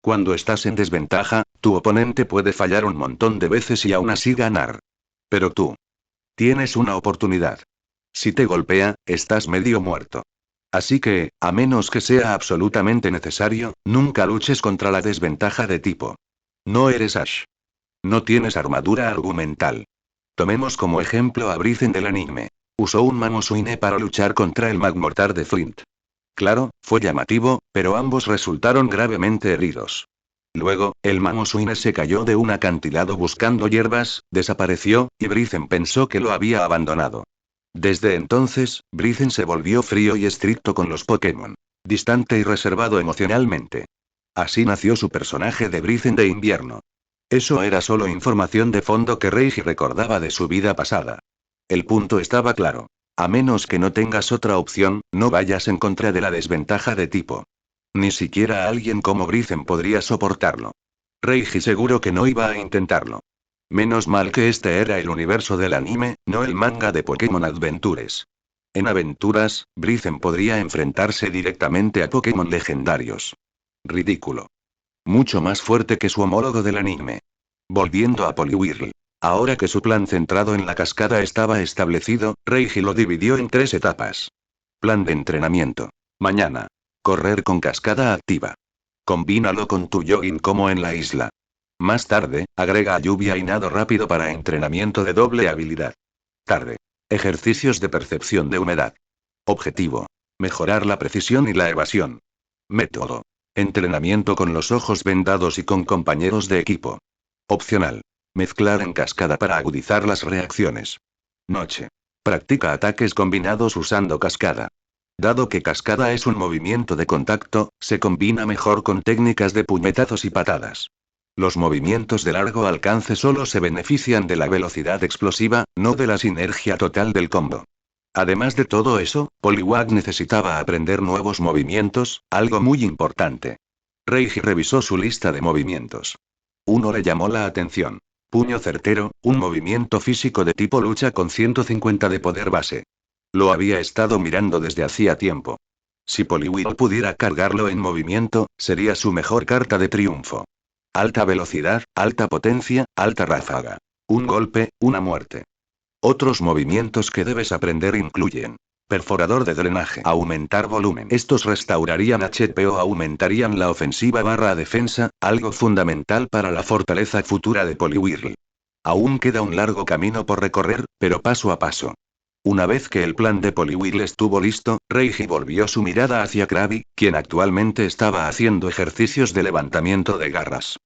Cuando estás en desventaja, tu oponente puede fallar un montón de veces y aún así ganar. Pero tú tienes una oportunidad. Si te golpea, estás medio muerto. Así que, a menos que sea absolutamente necesario, nunca luches contra la desventaja de tipo. No eres Ash. No tienes armadura argumental. Tomemos como ejemplo a Brycen del anime. Usó un Mamosuine para luchar contra el Magmortar de Flint. Claro, fue llamativo, pero ambos resultaron gravemente heridos. Luego, el Mamosuine se cayó de un acantilado buscando hierbas, desapareció, y Brycen pensó que lo había abandonado. Desde entonces, Brycen se volvió frío y estricto con los Pokémon. Distante y reservado emocionalmente. Así nació su personaje de Brycen de invierno. Eso era solo información de fondo que Reiji recordaba de su vida pasada. El punto estaba claro. A menos que no tengas otra opción, no vayas en contra de la desventaja de tipo. Ni siquiera alguien como Brycen podría soportarlo. Reiji seguro que no iba a intentarlo. Menos mal que este era el universo del anime, no el manga de Pokémon Adventures. En aventuras, Brycen podría enfrentarse directamente a Pokémon legendarios. Ridículo. Mucho más fuerte que su homólogo del anime. Volviendo a Poliwhirl. Ahora que su plan centrado en la cascada estaba establecido, Reiji lo dividió en 3 etapas. Plan de entrenamiento. Mañana. Correr con cascada activa. Combínalo con tu jogging como en la isla. Más tarde, agrega lluvia y nado rápido para entrenamiento de doble habilidad. Tarde. Ejercicios de percepción de humedad. Objetivo. Mejorar la precisión y la evasión. Método. Entrenamiento con los ojos vendados y con compañeros de equipo. Opcional. Mezclar en cascada para agudizar las reacciones. Noche. Practica ataques combinados usando cascada. Dado que cascada es un movimiento de contacto, se combina mejor con técnicas de puñetazos y patadas. Los movimientos de largo alcance solo se benefician de la velocidad explosiva, no de la sinergia total del combo. Además de todo eso, Poliwag necesitaba aprender nuevos movimientos, algo muy importante. Reiji revisó su lista de movimientos. Uno le llamó la atención. Puño certero, un movimiento físico de tipo lucha con 150 de poder base. Lo había estado mirando desde hacía tiempo. Si Poliwhirl pudiera cargarlo en movimiento, sería su mejor carta de triunfo. Alta velocidad, alta potencia, alta ráfaga. Un golpe, una muerte. Otros movimientos que debes aprender incluyen. Perforador de drenaje. Aumentar volumen. Estos restaurarían HP o aumentarían la ofensiva barra defensa, algo fundamental para la fortaleza futura de Poliwhirl. Aún queda un largo camino por recorrer, pero paso a paso. Una vez que el plan de Poliwhirl estuvo listo, Reiji volvió su mirada hacia Krabby, quien actualmente estaba haciendo ejercicios de levantamiento de garras.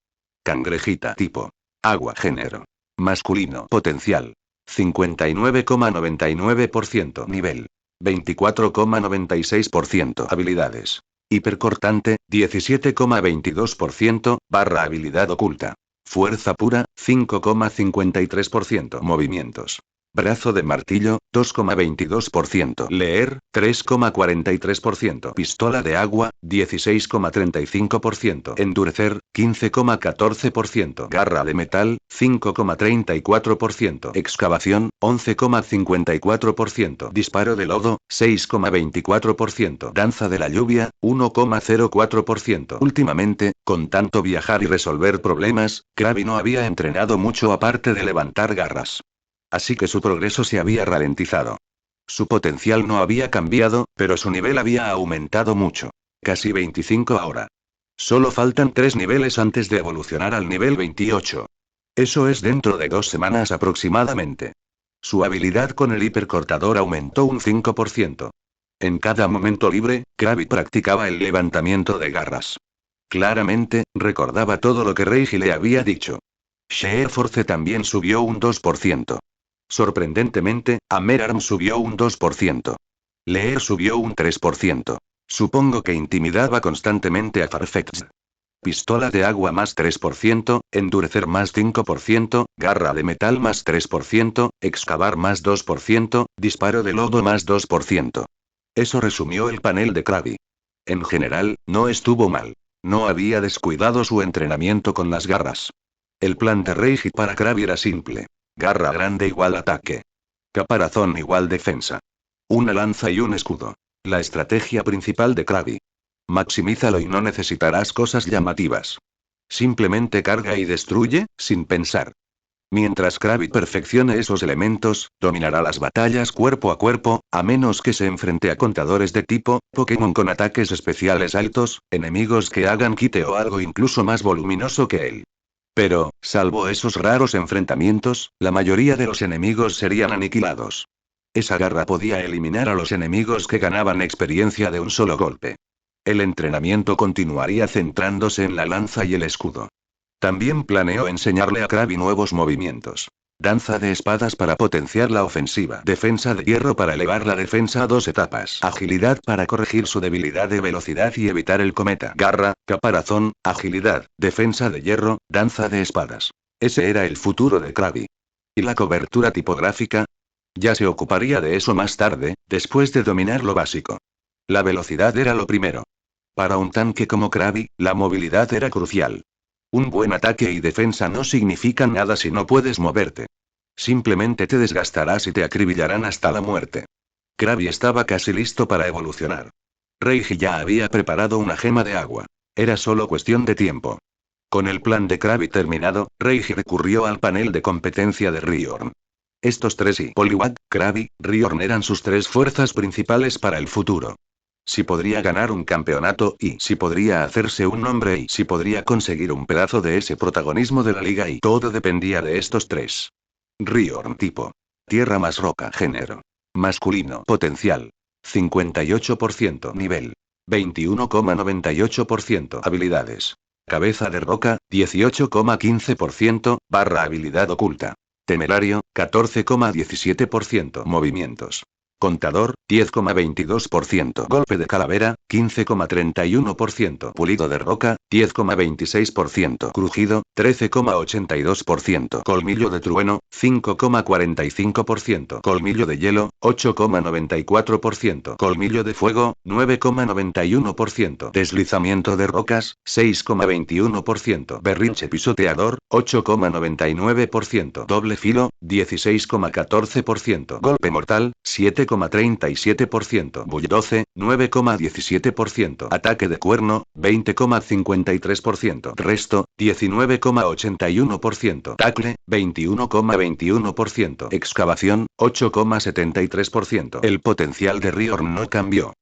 Cangrejita tipo. Agua género. Masculino. Potencial. 59,99% nivel. 24,96% habilidades. Hipercortante, 17,22%, barra habilidad oculta. Fuerza pura, 5,53% movimientos. Brazo de martillo, 2,22%. Leer, 3,43%. Pistola de agua, 16,35%. Endurecer, 15,14%. Garra de metal, 5,34%. Excavación, 11,54%. Disparo de lodo, 6,24%. Danza de la lluvia, 1,04%. Últimamente, con tanto viajar y resolver problemas, Krabby no había entrenado mucho aparte de levantar garras. Así que su progreso se había ralentizado. Su potencial no había cambiado, pero su nivel había aumentado mucho. Casi 25 ahora. Solo faltan 3 niveles antes de evolucionar al nivel 28. Eso es dentro de 2 semanas aproximadamente. Su habilidad con el hipercortador aumentó un 5%. En cada momento libre, Krabby practicaba el levantamiento de garras. Claramente, recordaba todo lo que Reiji le había dicho. Sheer Force también subió un 2%. Sorprendentemente, Amerarm subió un 2%. Leer subió un 3%. Supongo que intimidaba constantemente a Farfetch'd. Pistola de agua más 3%, endurecer más 5%, garra de metal más 3%, excavar más 2%, disparo de lodo más 2%. Eso resumió el panel de Krabby. En general, no estuvo mal. No había descuidado su entrenamiento con las garras. El plan de Reiji para Krabby era simple. Garra grande igual ataque. Caparazón igual defensa. Una lanza y un escudo. La estrategia principal de Krabby. Maximízalo y no necesitarás cosas llamativas. Simplemente carga y destruye, sin pensar. Mientras Krabby perfeccione esos elementos, dominará las batallas cuerpo a cuerpo, a menos que se enfrente a contadores de tipo Pokémon con ataques especiales altos, enemigos que hagan quite o algo incluso más voluminoso que él. Pero, salvo esos raros enfrentamientos, la mayoría de los enemigos serían aniquilados. Esa garra podía eliminar a los enemigos que ganaban experiencia de un solo golpe. El entrenamiento continuaría centrándose en la lanza y el escudo. También planeó enseñarle a Krabby nuevos movimientos. Danza de espadas para potenciar la ofensiva. Defensa de hierro para elevar la defensa a 2 etapas. Agilidad para corregir su debilidad de velocidad y evitar el cometa. Garra, caparazón, agilidad, defensa de hierro, danza de espadas. Ese era el futuro de Krabby. ¿Y la cobertura tipográfica? Ya se ocuparía de eso más tarde, después de dominar lo básico. La velocidad era lo primero. Para un tanque como Krabby, la movilidad era crucial. Un buen ataque y defensa no significan nada si no puedes moverte. Simplemente te desgastarás y te acribillarán hasta la muerte. Krabby estaba casi listo para evolucionar. Reiji ya había preparado una gema de agua. Era solo cuestión de tiempo. Con el plan de Krabby terminado, Reiji recurrió al panel de competencia de Riorn. Estos tres y Poliwag, Krabby, Riorn eran sus tres fuerzas principales para el futuro. Si podría ganar un campeonato y si podría hacerse un nombre y si podría conseguir un pedazo de ese protagonismo de la liga y todo dependía de estos tres. Riorn tipo. Tierra más roca. Género. Masculino. Potencial. 58% nivel. 21,98% habilidades. Cabeza de roca, 18,15%, barra habilidad oculta. Temerario, 14,17% movimientos. Contador, 10,22%. Golpe de calavera, 15,31%. Pulido de roca, 10,26%. Crujido, 13,82%. Colmillo de trueno, 5,45%. Colmillo de hielo, 8,94%. Colmillo de fuego, 9,91%. Deslizamiento de rocas, 6,21%. Berrinche pisoteador, 8,99%. Doble filo, 16,14%. Golpe mortal, 7,37%. Bulldoze, 9,17%. Ataque de cuerno, 20,53%. Resto, 19,81%. Tackle, 21,21%. Excavación, 8,73%. El potencial de Riorn no cambió.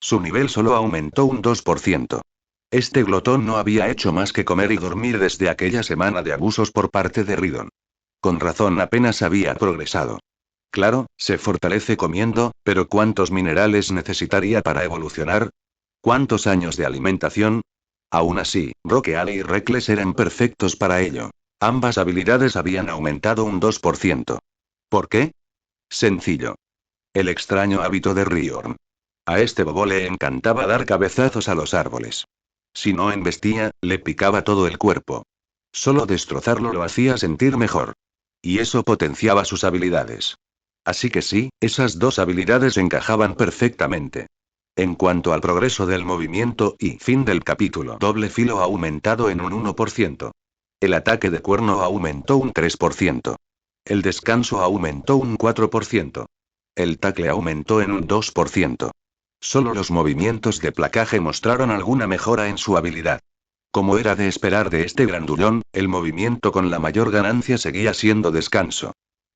Su nivel solo aumentó un 2%. Este glotón no había hecho más que comer y dormir desde aquella semana de abusos por parte de Ridon. Con razón apenas había progresado. Claro, se fortalece comiendo, pero ¿cuántos minerales necesitaría para evolucionar? ¿Cuántos años de alimentación? Aún así, Roqueale y Reckless eran perfectos para ello. Ambas habilidades habían aumentado un 2%. ¿Por qué? Sencillo. El extraño hábito de Riorn. A este bobo le encantaba dar cabezazos a los árboles. Si no embestía, le picaba todo el cuerpo. Solo destrozarlo lo hacía sentir mejor. Y eso potenciaba sus habilidades. Así que sí, esas dos habilidades encajaban perfectamente. En cuanto al progreso del movimiento y fin del capítulo, doble filo ha aumentado en un 1%. El ataque de cuerno aumentó un 3%. El descanso aumentó un 4%. El tackle aumentó en un 2%. Solo los movimientos de placaje mostraron alguna mejora en su habilidad. Como era de esperar de este grandullón, el movimiento con la mayor ganancia seguía siendo descanso.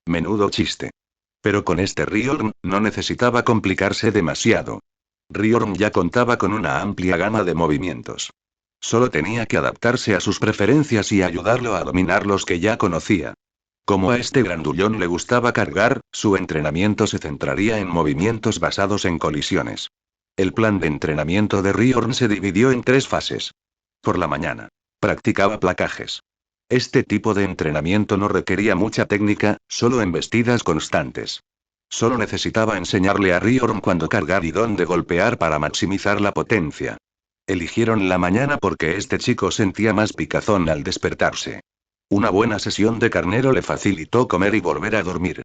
Menudo chiste. Pero con este Riorn, no necesitaba complicarse demasiado. Riorn ya contaba con una amplia gama de movimientos. Solo tenía que adaptarse a sus preferencias y ayudarlo a dominar los que ya conocía. Como a este grandullón le gustaba cargar, su entrenamiento se centraría en movimientos basados en colisiones. El plan de entrenamiento de Riorn se dividió en 3 fases. Por la mañana. Practicaba placajes. Este tipo de entrenamiento no requería mucha técnica, solo embestidas constantes. Solo necesitaba enseñarle a Riorn cuándo cargar y dónde golpear para maximizar la potencia. Eligieron la mañana porque este chico sentía más picazón al despertarse. Una buena sesión de carnero le facilitó comer y volver a dormir.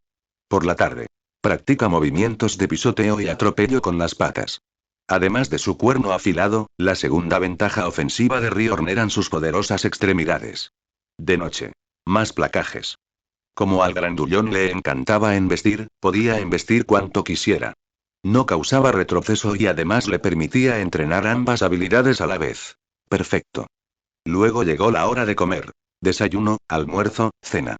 Por la tarde. Practica movimientos de pisoteo y atropello con las patas. Además de su cuerno afilado, la segunda ventaja ofensiva de Riorn eran sus poderosas extremidades. De noche. Más placajes. Como al grandullón le encantaba embestir, podía embestir cuanto quisiera. No causaba retroceso y además le permitía entrenar ambas habilidades a la vez. Perfecto. Luego llegó la hora de comer. Desayuno, almuerzo, cena.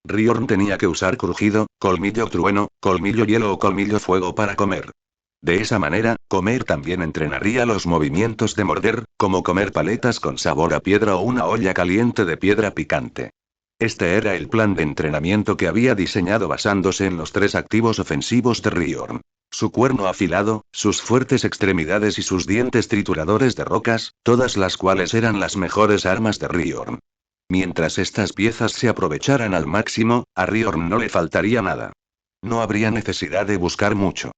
Riorn tenía que usar crujido, colmillo trueno, colmillo hielo o colmillo fuego para comer. De esa manera, comer también entrenaría los movimientos de morder, como comer paletas con sabor a piedra o una olla caliente de piedra picante. Este era el plan de entrenamiento que había diseñado basándose en los 3 activos ofensivos de Riorn. Su cuerno afilado, sus fuertes extremidades y sus dientes trituradores de rocas, todas las cuales eran las mejores armas de Riorn. Mientras estas piezas se aprovecharan al máximo, a Riorn no le faltaría nada. No habría necesidad de buscar mucho.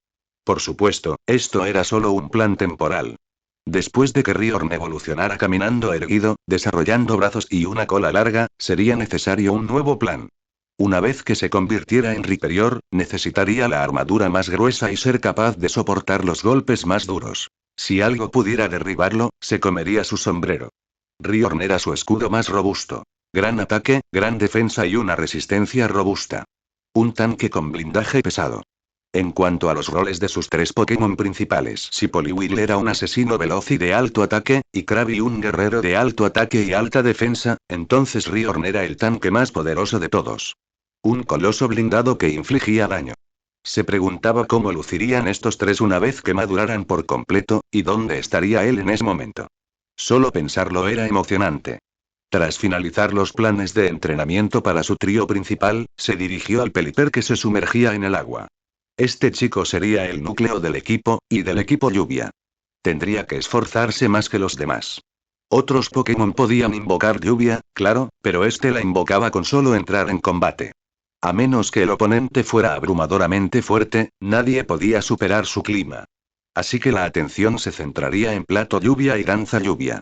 Por supuesto, esto era solo un plan temporal. Después de que Riorn evolucionara caminando erguido, desarrollando brazos y una cola larga, sería necesario un nuevo plan. Una vez que se convirtiera en Riperior, necesitaría la armadura más gruesa y ser capaz de soportar los golpes más duros. Si algo pudiera derribarlo, se comería su sombrero. Riorn era su escudo más robusto. Gran ataque, gran defensa y una resistencia robusta. Un tanque con blindaje pesado. En cuanto a los roles de sus 3 Pokémon principales, si Poliwhirl era un asesino veloz y de alto ataque, y Krabby un guerrero de alto ataque y alta defensa, entonces Riorn era el tanque más poderoso de todos. Un coloso blindado que infligía daño. Se preguntaba cómo lucirían estos 3 una vez que maduraran por completo, y dónde estaría él en ese momento. Solo pensarlo era emocionante. Tras finalizar los planes de entrenamiento para su trío principal, se dirigió al Pelipper que se sumergía en el agua. Este chico sería el núcleo del equipo, y del equipo lluvia. Tendría que esforzarse más que los demás. Otros Pokémon podían invocar lluvia, claro, pero este la invocaba con solo entrar en combate. A menos que el oponente fuera abrumadoramente fuerte, nadie podía superar su clima. Así que la atención se centraría en plato lluvia y danza lluvia.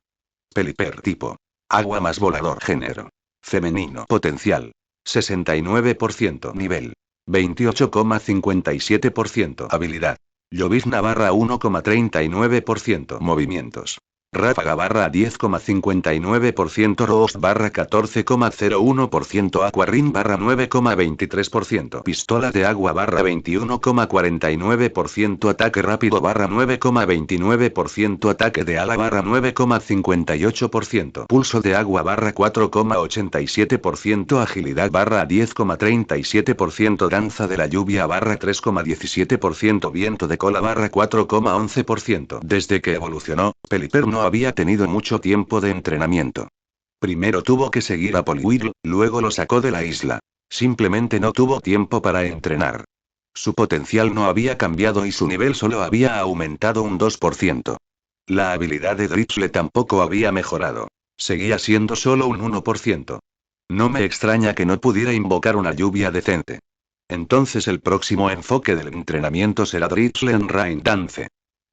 Pelipper tipo. Agua más volador género. Femenino. Potencial. 69% nivel. 28,57% habilidad. Llovizna barra 1,39% movimientos. Ráfaga barra 10,59%. Roast barra 14,01%. Aquarin barra 9,23%. Pistola de agua barra 21,49%. Ataque rápido barra 9,29%. Ataque de ala barra 9,58%. Pulso de agua barra 4,87%. Agilidad barra 10,37%. Danza de la lluvia barra 3,17%. Viento de cola barra 4,11%. Desde que evolucionó, Pelipper no había tenido mucho tiempo de entrenamiento. Primero tuvo que seguir a Poliwhirl, luego lo sacó de la isla. Simplemente no tuvo tiempo para entrenar. Su potencial no había cambiado y su nivel solo había aumentado un 2%. La habilidad de Dripsle tampoco había mejorado. Seguía siendo solo un 1%. No me extraña que no pudiera invocar una lluvia decente. Entonces el próximo enfoque del entrenamiento será Dripsle en Rain Dance.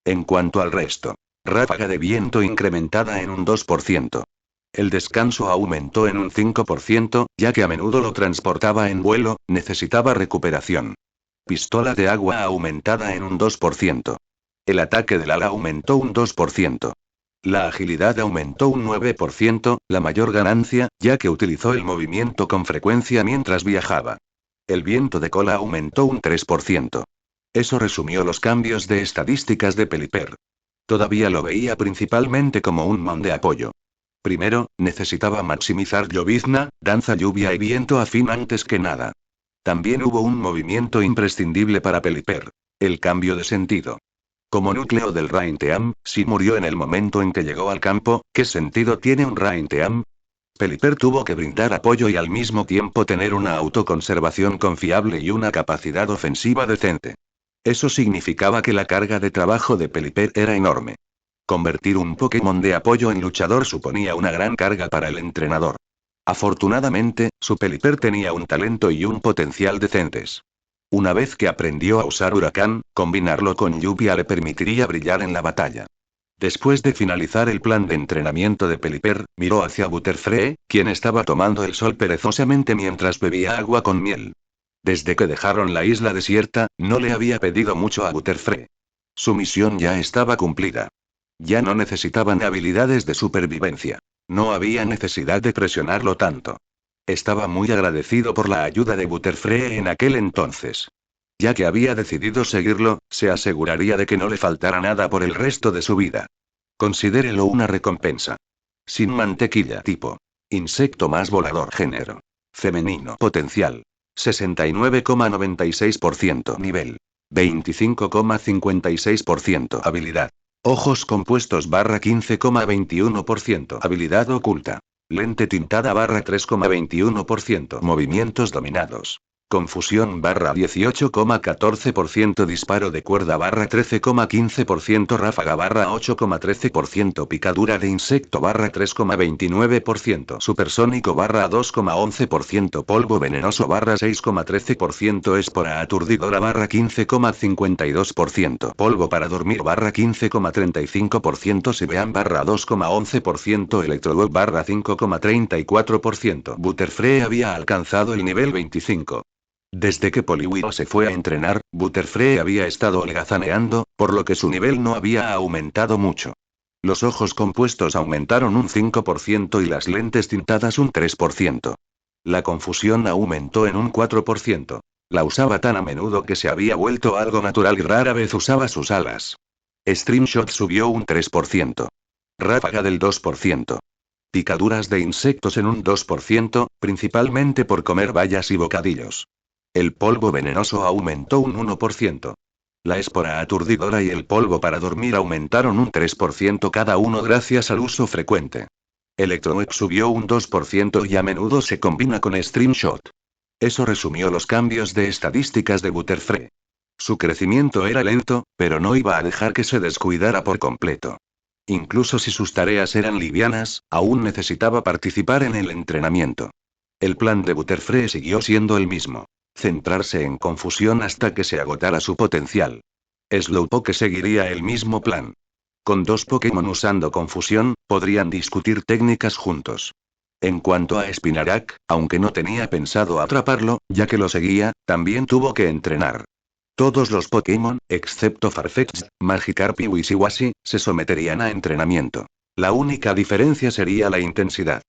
En cuanto al resto. Ráfaga de viento incrementada en un 2%. El descanso aumentó en un 5%, ya que a menudo lo transportaba en vuelo, necesitaba recuperación. Pistola de agua aumentada en un 2%. El ataque del ala aumentó un 2%. La agilidad aumentó un 9%, la mayor ganancia, ya que utilizó el movimiento con frecuencia mientras viajaba. El viento de cola aumentó un 3%. Eso resumió los cambios de estadísticas de Pelipper. Todavía lo veía principalmente como un mon de apoyo. Primero, necesitaba maximizar llovizna, danza lluvia y viento afín antes que nada. También hubo un movimiento imprescindible para Pelipper. El cambio de sentido. Como núcleo del Rainteam, si murió en el momento en que llegó al campo, ¿qué sentido tiene un Rainteam? Pelipper tuvo que brindar apoyo y al mismo tiempo tener una autoconservación confiable y una capacidad ofensiva decente. Eso significaba que la carga de trabajo de Pelipper era enorme. Convertir un Pokémon de apoyo en luchador suponía una gran carga para el entrenador. Afortunadamente, su Pelipper tenía un talento y un potencial decentes. Una vez que aprendió a usar Huracán, combinarlo con lluvia le permitiría brillar en la batalla. Después de finalizar el plan de entrenamiento de Pelipper, miró hacia Butterfree, quien estaba tomando el sol perezosamente mientras bebía agua con miel. Desde que dejaron la isla desierta, no le había pedido mucho a Butterfree. Su misión ya estaba cumplida. Ya no necesitaban habilidades de supervivencia. No había necesidad de presionarlo tanto. Estaba muy agradecido por la ayuda de Butterfree en aquel entonces. Ya que había decidido seguirlo, se aseguraría de que no le faltara nada por el resto de su vida. Considérelo una recompensa. Sin mantequilla. Tipo. Insecto más volador. Género. Femenino. Potencial. 69,96%. Nivel. 25,56%. Habilidad. Ojos compuestos barra 15,21%. Habilidad oculta. Lente tintada barra 3,21%. Movimientos dominados. Confusión barra 18,14%. Disparo de cuerda barra 13,15%. Ráfaga barra 8,13%. Picadura de insecto barra 3,29%. Supersónico barra 2,11%. Polvo venenoso barra 6,13%. Espora aturdidora barra 15,52%. Polvo para dormir barra 15,35%. Sibean barra 2,11%. Electrolux barra 5,34%. Butterfree había alcanzado el nivel 25. Desde que Poliwhirl se fue a entrenar, Butterfree había estado holgazaneando, por lo que su nivel no había aumentado mucho. Los ojos compuestos aumentaron un 5% y las lentes tintadas un 3%. La confusión aumentó en un 4%. La usaba tan a menudo que se había vuelto algo natural y rara vez usaba sus alas. Streamshot subió un 3%. Ráfaga del 2%. Picaduras de insectos en un 2%, principalmente por comer bayas y bocadillos. El polvo venenoso aumentó un 1%. La espora aturdidora y el polvo para dormir aumentaron un 3% cada uno gracias al uso frecuente. Electrolux subió un 2% y a menudo se combina con Streamshot. Eso resumió los cambios de estadísticas de Butterfree. Su crecimiento era lento, pero no iba a dejar que se descuidara por completo. Incluso si sus tareas eran livianas, aún necesitaba participar en el entrenamiento. El plan de Butterfree siguió siendo el mismo. Centrarse en confusión hasta que se agotara su potencial. Slowpoke seguiría el mismo plan. Con dos Pokémon usando confusión, podrían discutir técnicas juntos. En cuanto a Spinarak, aunque no tenía pensado atraparlo, ya que lo seguía, también tuvo que entrenar. Todos los Pokémon, excepto Farfetch'd, Magikarp y Wishiwashi, se someterían a entrenamiento. La única diferencia sería la intensidad.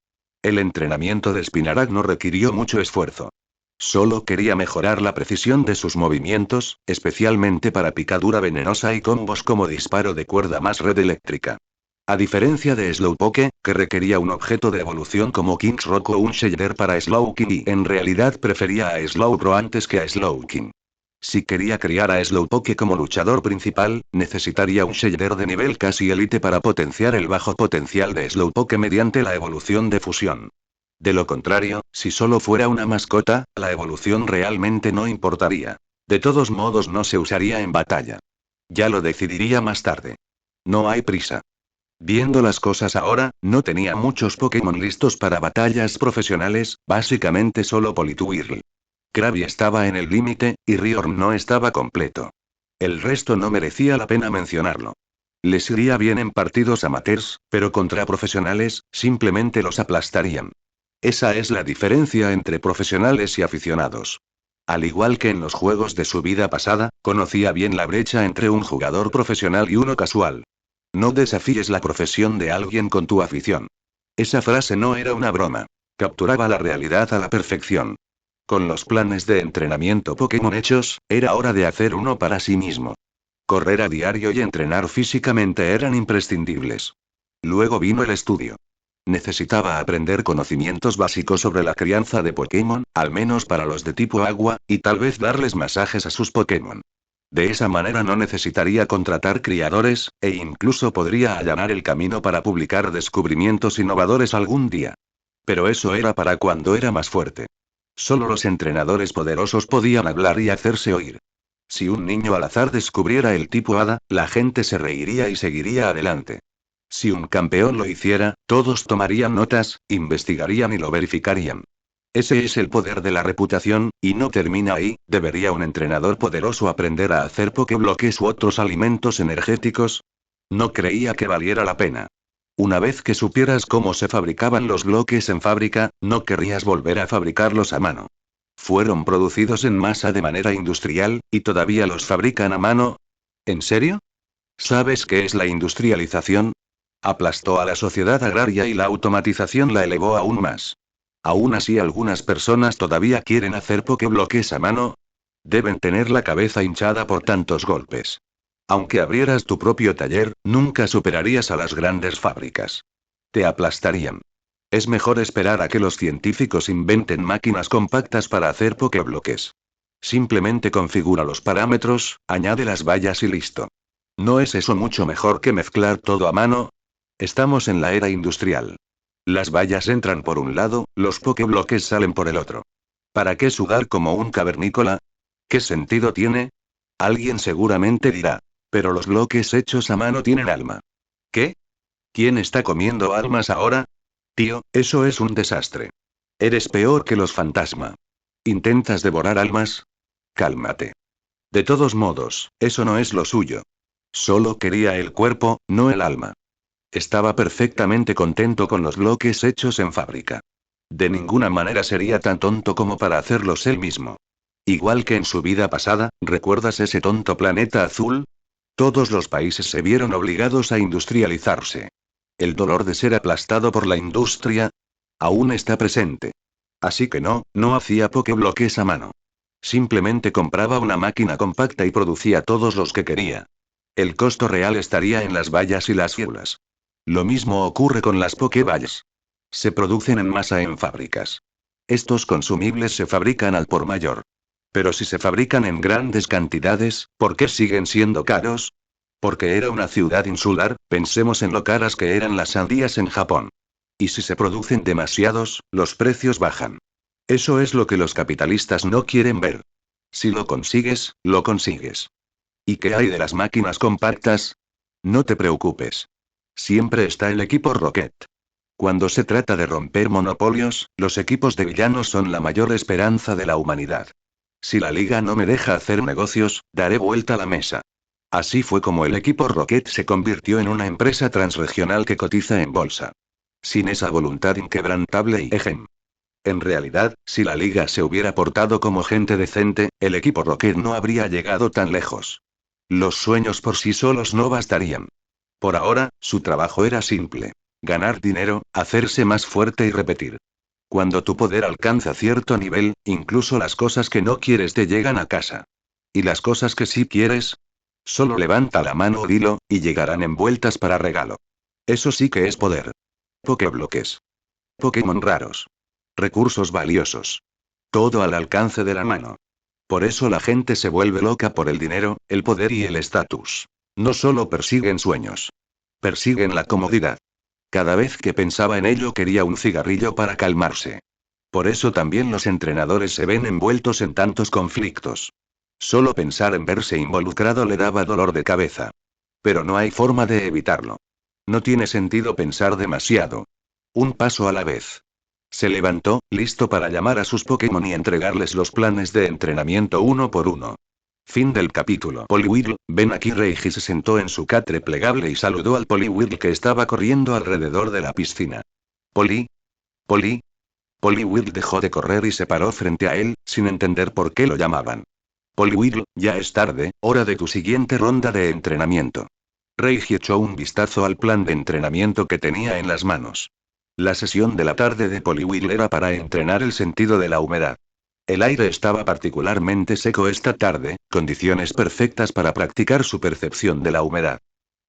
El entrenamiento de Spinarak no requirió mucho esfuerzo. Solo quería mejorar la precisión de sus movimientos, especialmente para picadura venenosa y combos como disparo de cuerda más red eléctrica. A diferencia de Slowpoke, que requería un objeto de evolución como King's Rock o un Shader para Slowking y en realidad prefería a Slowbro antes que a Slowking. Si quería criar a Slowpoke como luchador principal, necesitaría un Shader de nivel casi elite para potenciar el bajo potencial de Slowpoke mediante la evolución de fusión. De lo contrario, si solo fuera una mascota, la evolución realmente no importaría. De todos modos no se usaría en batalla. Ya lo decidiría más tarde. No hay prisa. Viendo las cosas ahora, no tenía muchos Pokémon listos para batallas profesionales, básicamente solo Poliwhirl. Krabby estaba en el límite, y Riorn no estaba completo. El resto no merecía la pena mencionarlo. Les iría bien en partidos amateurs, pero contra profesionales, simplemente los aplastarían. Esa es la diferencia entre profesionales y aficionados. Al igual que en los juegos de su vida pasada, conocía bien la brecha entre un jugador profesional y uno casual. No desafíes la profesión de alguien con tu afición. Esa frase no era una broma. Capturaba la realidad a la perfección. Con los planes de entrenamiento Pokémon hechos, era hora de hacer uno para sí mismo. Correr a diario y entrenar físicamente eran imprescindibles. Luego vino el estudio. Necesitaba aprender conocimientos básicos sobre la crianza de Pokémon, al menos para los de tipo agua, y tal vez darles masajes a sus Pokémon. De esa manera no necesitaría contratar criadores, e incluso podría allanar el camino para publicar descubrimientos innovadores algún día. Pero eso era para cuando era más fuerte. Solo los entrenadores poderosos podían hablar y hacerse oír. Si un niño al azar descubriera el tipo hada, la gente se reiría y seguiría adelante. Si un campeón lo hiciera, todos tomarían notas, investigarían y lo verificarían. Ese es el poder de la reputación, y no termina ahí. ¿Debería un entrenador poderoso aprender a hacer pokebloques u otros alimentos energéticos? No creía que valiera la pena. Una vez que supieras cómo se fabricaban los bloques en fábrica, no querrías volver a fabricarlos a mano. Fueron producidos en masa de manera industrial, y todavía los fabrican a mano. ¿En serio? ¿Sabes qué es la industrialización? Aplastó a la sociedad agraria y la automatización la elevó aún más. Aún así, algunas personas todavía quieren hacer pokebloques a mano. Deben tener la cabeza hinchada por tantos golpes. Aunque abrieras tu propio taller, nunca superarías a las grandes fábricas. Te aplastarían. Es mejor esperar a que los científicos inventen máquinas compactas para hacer pokebloques. Simplemente configura los parámetros, añade las vallas y listo. ¿No es eso mucho mejor que mezclar todo a mano? Estamos en la era industrial. Las vallas entran por un lado, los pokebloques salen por el otro. ¿Para qué sudar como un cavernícola? ¿Qué sentido tiene? Alguien seguramente dirá. Pero los bloques hechos a mano tienen alma. ¿Qué? ¿Quién está comiendo almas ahora? Tío, eso es un desastre. Eres peor que los fantasma. ¿Intentas devorar almas? Cálmate. De todos modos, eso no es lo suyo. Solo quería el cuerpo, no el alma. Estaba perfectamente contento con los bloques hechos en fábrica. De ninguna manera sería tan tonto como para hacerlos él mismo. Igual que en su vida pasada, ¿recuerdas ese tonto planeta azul? Todos los países se vieron obligados a industrializarse. El dolor de ser aplastado por la industria aún está presente. Así que no hacía pokebloques a mano. Simplemente compraba una máquina compacta y producía todos los que quería. El costo real estaría en las vallas y las fieras. Lo mismo ocurre con las pokeballs. Se producen en masa en fábricas. Estos consumibles se fabrican al por mayor. Pero si se fabrican en grandes cantidades, ¿por qué siguen siendo caros? Porque era una ciudad insular, pensemos en lo caras que eran las sandías en Japón. Y si se producen demasiados, los precios bajan. Eso es lo que los capitalistas no quieren ver. Si lo consigues, lo consigues. ¿Y qué hay de las máquinas compactas? No te preocupes. Siempre está el equipo Rocket. Cuando se trata de romper monopolios, los equipos de villanos son la mayor esperanza de la humanidad. Si la liga no me deja hacer negocios, daré vuelta a la mesa. Así fue como el equipo Rocket se convirtió en una empresa transregional que cotiza en bolsa. Sin esa voluntad inquebrantable y ejem. En realidad, si la liga se hubiera portado como gente decente, el equipo Rocket no habría llegado tan lejos. Los sueños por sí solos no bastarían. Por ahora, su trabajo era simple. Ganar dinero, hacerse más fuerte y repetir. Cuando tu poder alcanza cierto nivel, incluso las cosas que no quieres te llegan a casa. ¿Y las cosas que sí quieres? Solo levanta la mano o dilo, y llegarán envueltas para regalo. Eso sí que es poder. Pokebloques. Pokémon raros. Recursos valiosos. Todo al alcance de la mano. Por eso la gente se vuelve loca por el dinero, el poder y el estatus. No solo persiguen sueños. Persiguen la comodidad. Cada vez que pensaba en ello quería un cigarrillo para calmarse. Por eso también los entrenadores se ven envueltos en tantos conflictos. Solo pensar en verse involucrado le daba dolor de cabeza. Pero no hay forma de evitarlo. No tiene sentido pensar demasiado. Un paso a la vez. Se levantó, listo para llamar a sus Pokémon y entregarles los planes de entrenamiento uno por uno. Fin del capítulo. Poliwhirl, ven aquí. Reiji se sentó en su catre plegable y saludó al Poliwhirl que estaba corriendo alrededor de la piscina. Poli. Poli. Poliwhirl dejó de correr y se paró frente a él, sin entender por qué lo llamaban. Poliwhirl, ya es tarde, hora de tu siguiente ronda de entrenamiento. Reiji echó un vistazo al plan de entrenamiento que tenía en las manos. La sesión de la tarde de Poliwhirl era para entrenar el sentido de la humedad. El aire estaba particularmente seco esta tarde, condiciones perfectas para practicar su percepción de la humedad.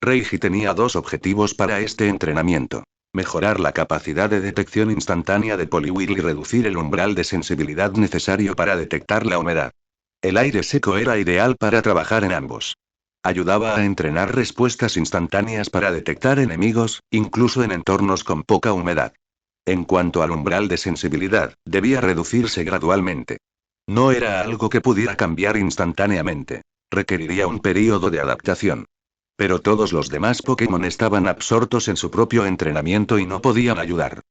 Reiji tenía dos objetivos para este entrenamiento. Mejorar la capacidad de detección instantánea de Poliwhirl y reducir el umbral de sensibilidad necesario para detectar la humedad. El aire seco era ideal para trabajar en ambos. Ayudaba a entrenar respuestas instantáneas para detectar enemigos, incluso en entornos con poca humedad. En cuanto al umbral de sensibilidad, debía reducirse gradualmente. No era algo que pudiera cambiar instantáneamente. Requeriría un período de adaptación. Pero todos los demás Pokémon estaban absortos en su propio entrenamiento y no podían ayudar.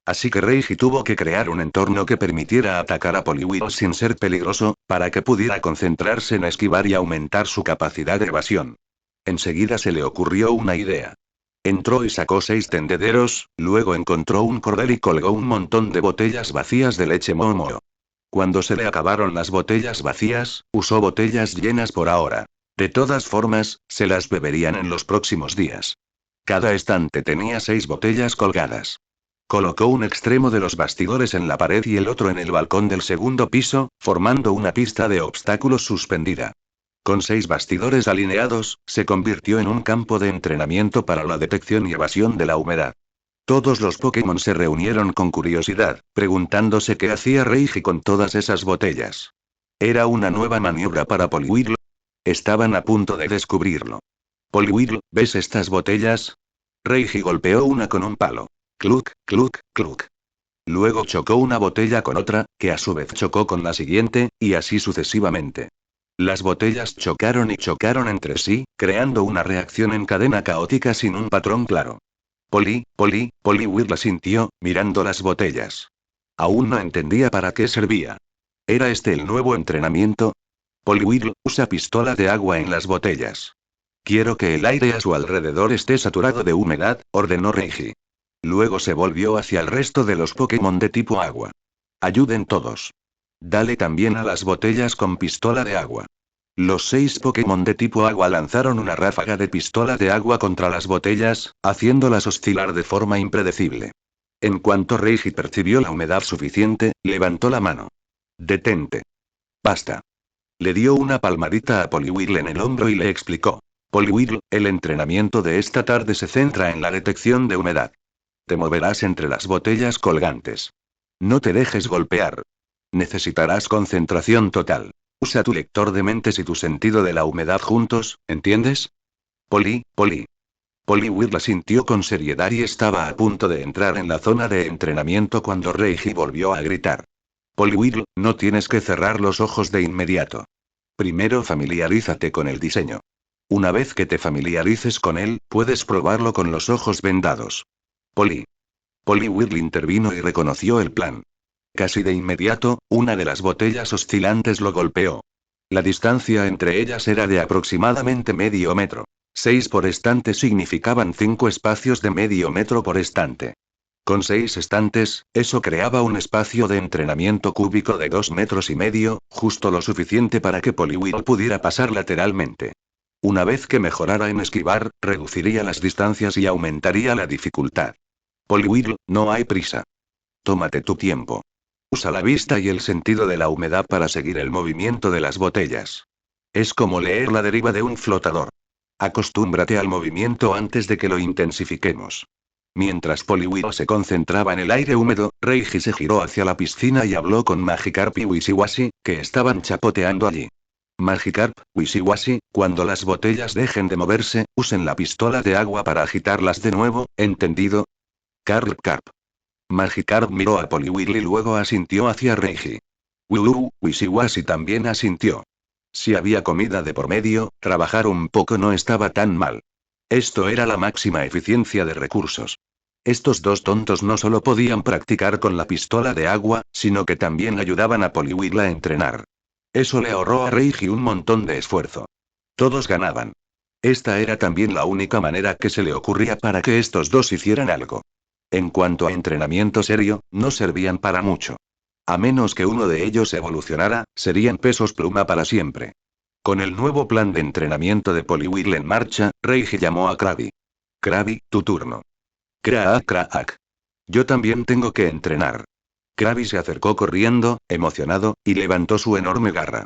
Así que Reiji tuvo que crear un entorno que permitiera atacar a Poliwhirl sin ser peligroso, para que pudiera concentrarse en esquivar y aumentar su capacidad de evasión. Enseguida se le ocurrió una idea. Entró y sacó 6 tendederos, luego encontró un cordel y colgó un montón de botellas vacías de leche Momo. Cuando se le acabaron las botellas vacías, usó botellas llenas por ahora. De todas formas, se las beberían en los próximos días. Cada estante tenía 6 botellas colgadas. Colocó un extremo de los bastidores en la pared y el otro en el balcón del segundo piso, formando una pista de obstáculos suspendida. Con 6 bastidores alineados, se convirtió en un campo de entrenamiento para la detección y evasión de la humedad. Todos los Pokémon se reunieron con curiosidad, preguntándose qué hacía Reiji con todas esas botellas. ¿Era una nueva maniobra para Poliwhirl? Estaban a punto de descubrirlo. Poliwhirl, ¿ves estas botellas? Reiji golpeó una con un palo. Cluck, cluck, cluck. Luego chocó una botella con otra, que a su vez chocó con la siguiente, y así sucesivamente. Las botellas chocaron y chocaron entre sí, creando una reacción en cadena caótica sin un patrón claro. Poliwhirl asintió, mirando las botellas. Aún no entendía para qué servía. ¿Era este el nuevo entrenamiento? Poliwhirl, usa pistola de agua en las botellas. Quiero que el aire a su alrededor esté saturado de humedad, ordenó Reiji. Luego se volvió hacia el resto de los Pokémon de tipo agua. Ayuden todos. Dale también a las botellas con pistola de agua. Los 6 Pokémon de tipo agua lanzaron una ráfaga de pistola de agua contra las botellas, haciéndolas oscilar de forma impredecible. En cuanto Reiji percibió la humedad suficiente, levantó la mano. Detente. Basta. Le dio una palmadita a Poliwhirl en el hombro y le explicó. Poliwhirl, el entrenamiento de esta tarde se centra en la detección de humedad. Te moverás entre las botellas colgantes. No te dejes golpear. Necesitarás concentración total. Usa tu lector de mentes y tu sentido de la humedad juntos, ¿entiendes? Poliwhirl asintió con seriedad y estaba a punto de entrar en la zona de entrenamiento cuando Reiji volvió a gritar. Poliwhirl, no tienes que cerrar los ojos de inmediato. Primero familiarízate con el diseño. Una vez que te familiarices con él, puedes probarlo con los ojos vendados. Poliwhirl intervino y reconoció el plan. Casi de inmediato, una de las botellas oscilantes lo golpeó. La distancia entre ellas era de aproximadamente medio metro. 6 por estante significaban 5 espacios de medio metro por estante. Con 6 estantes, eso creaba un espacio de entrenamiento cúbico de 2,5 metros, justo lo suficiente para que Poliwhirl pudiera pasar lateralmente. Una vez que mejorara en esquivar, reduciría las distancias y aumentaría la dificultad. Poliwhirl, no hay prisa. Tómate tu tiempo. Usa la vista y el sentido de la humedad para seguir el movimiento de las botellas. Es como leer la deriva de un flotador. Acostúmbrate al movimiento antes de que lo intensifiquemos. Mientras Poliwhirl se concentraba en el aire húmedo, Reiji se giró hacia la piscina y habló con Magikarp y Wishiwashi, que estaban chapoteando allí. Magikarp, Wishiwashi, cuando las botellas dejen de moverse, usen la pistola de agua para agitarlas de nuevo, ¿entendido? Carp. Magikarp miró a Poliwhirl y luego asintió hacia Reiji. Wishiwashi también asintió. Si había comida de por medio, trabajar un poco no estaba tan mal. Esto era la máxima eficiencia de recursos. Estos dos tontos no solo podían practicar con la pistola de agua, sino que también ayudaban a Poliwhirl a entrenar. Eso le ahorró a Reiji un montón de esfuerzo. Todos ganaban. Esta era también la única manera que se le ocurría para que estos dos hicieran algo. En cuanto a entrenamiento serio, no servían para mucho. A menos que uno de ellos evolucionara, serían pesos pluma para siempre. Con el nuevo plan de entrenamiento de Poliwhirl en marcha, Reiji llamó a Krabby. Krabby, tu turno. Crack. Yo también tengo que entrenar. Krabby se acercó corriendo, emocionado, y levantó su enorme garra.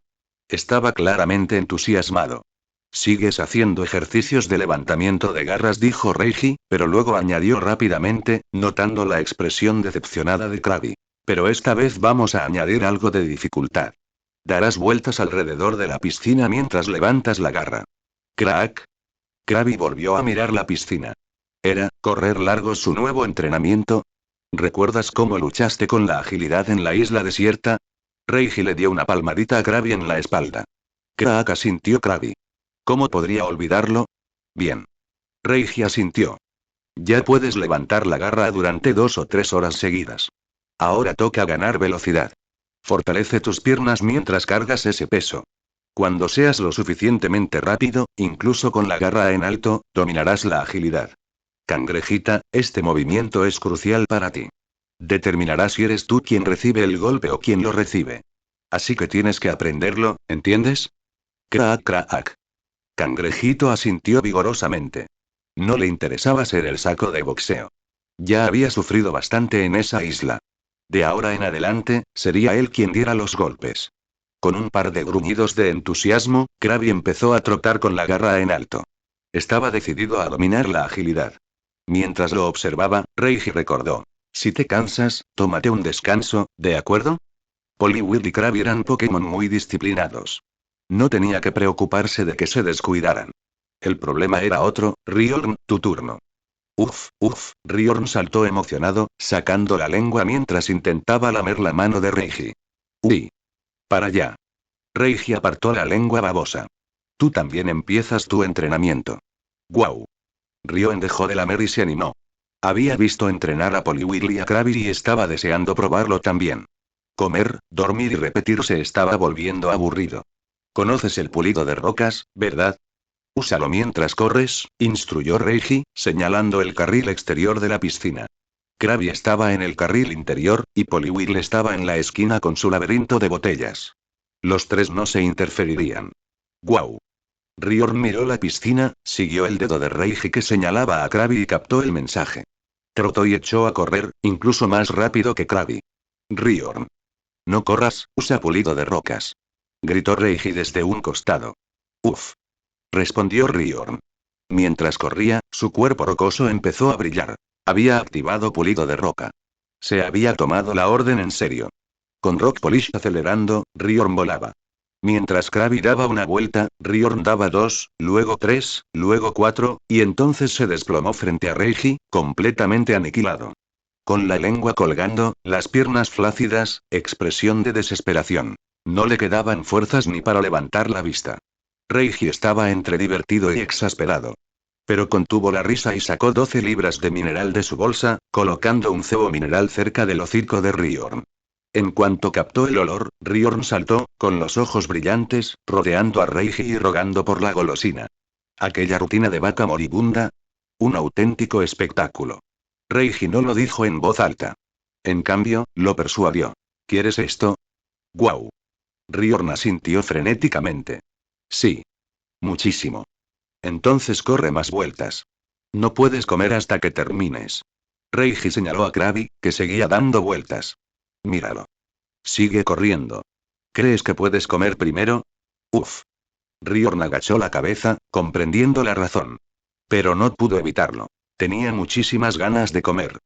Estaba claramente entusiasmado. Sigues haciendo ejercicios de levantamiento de garras, dijo Reiji, pero luego añadió rápidamente, notando la expresión decepcionada de Krabby. Pero esta vez vamos a añadir algo de dificultad. Darás vueltas alrededor de la piscina mientras levantas la garra. Crack. Krabby volvió a mirar la piscina. ¿Era correr largos su nuevo entrenamiento? ¿Recuerdas cómo luchaste con la agilidad en la isla desierta? Reiji le dio una palmadita a Krabby en la espalda. Crack, asintió Krabby. ¿Cómo podría olvidarlo? Bien. Reiji asintió. Ya puedes levantar la garra durante 2 o 3 horas seguidas. Ahora toca ganar velocidad. Fortalece tus piernas mientras cargas ese peso. Cuando seas lo suficientemente rápido, incluso con la garra en alto, dominarás la agilidad. Cangrejita, este movimiento es crucial para ti. Determinará si eres tú quien recibe el golpe o quien lo recibe. Así que tienes que aprenderlo, ¿entiendes? Crack. Cangrejito asintió vigorosamente. No le interesaba ser el saco de boxeo. Ya había sufrido bastante en esa isla. De ahora en adelante, sería él quien diera los golpes. Con un par de gruñidos de entusiasmo, Krabby empezó a trotar con la garra en alto. Estaba decidido a dominar la agilidad. Mientras lo observaba, Reiji recordó. Si te cansas, tómate un descanso, ¿de acuerdo? Poliwhirl y Krabby eran Pokémon muy disciplinados. No tenía que preocuparse de que se descuidaran. El problema era otro. Riorn, tu turno. Riorn saltó emocionado, sacando la lengua mientras intentaba lamer la mano de Reiji. Uy. Para allá. Reiji apartó la lengua babosa. Tú también empiezas tu entrenamiento. Guau. Riorn dejó de lamer y se animó. Había visto entrenar a Poliwhirl y a Krabby y estaba deseando probarlo también. Comer, dormir y repetir se estaba volviendo aburrido. ¿Conoces el pulido de rocas, verdad? Úsalo mientras corres, instruyó Reiji, señalando el carril exterior de la piscina. Krabby estaba en el carril interior, y Poliwhirl estaba en la esquina con su laberinto de botellas. Los tres no se interferirían. ¡Guau! Riorn miró la piscina, siguió el dedo de Reiji que señalaba a Krabby y captó el mensaje. Trotó y echó a correr, incluso más rápido que Krabby. Riorn. No corras, usa pulido de rocas. Gritó Reiji desde un costado. Uf. Respondió Riorn. Mientras corría, su cuerpo rocoso empezó a brillar. Había activado pulido de roca. Se había tomado la orden en serio. Con Rock Polish acelerando, Riorn volaba. Mientras Krabby daba una vuelta, Riorn daba dos, luego tres, luego cuatro, y entonces se desplomó frente a Reiji, completamente aniquilado. Con la lengua colgando, las piernas flácidas, expresión de desesperación. No le quedaban fuerzas ni para levantar la vista. Reiji estaba entre divertido y exasperado. Pero contuvo la risa y sacó 12 libras de mineral de su bolsa, colocando un cebo mineral cerca del hocico de Riorn. En cuanto captó el olor, Riorn saltó, con los ojos brillantes, rodeando a Reiji y rogando por la golosina. Aquella rutina de vaca moribunda. Un auténtico espectáculo. Reiji no lo dijo en voz alta. En cambio, lo persuadió. ¿Quieres esto? ¡Guau! Riorn asintió frenéticamente. Sí. Muchísimo. Entonces corre más vueltas. No puedes comer hasta que termines. Reiji señaló a Krabby, que seguía dando vueltas. Míralo. Sigue corriendo. ¿Crees que puedes comer primero? Uf. Riorn agachó la cabeza, comprendiendo la razón. Pero no pudo evitarlo. Tenía muchísimas ganas de comer.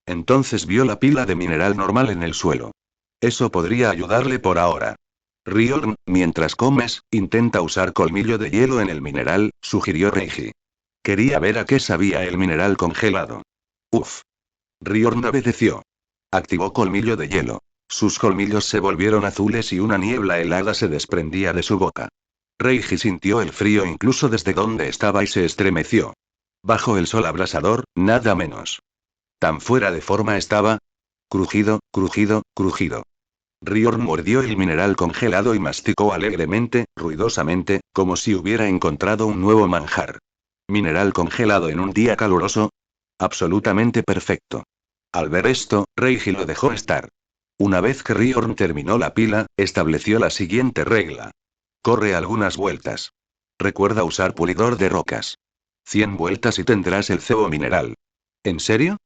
Entonces vio la pila de mineral normal en el suelo. Eso podría ayudarle por ahora. Riorn, mientras comes, intenta usar colmillo de hielo en el mineral, sugirió Reiji. Quería ver a qué sabía el mineral congelado. Uf. Riorn obedeció. Activó colmillo de hielo. Sus colmillos se volvieron azules y una niebla helada se desprendía de su boca. Reiji sintió el frío incluso desde donde estaba y se estremeció. Bajo el sol abrasador, nada menos. Tan fuera de forma estaba. Crujido, crujido, crujido. Riorn mordió el mineral congelado y masticó alegremente, ruidosamente, como si hubiera encontrado un nuevo manjar. Mineral congelado en un día caluroso. Absolutamente perfecto. Al ver esto, Reiji lo dejó estar. Una vez que Riorn terminó la pila, estableció la siguiente regla. Corre algunas vueltas. Recuerda usar pulidor de rocas. 100 vueltas y tendrás el cebo mineral. ¿En serio?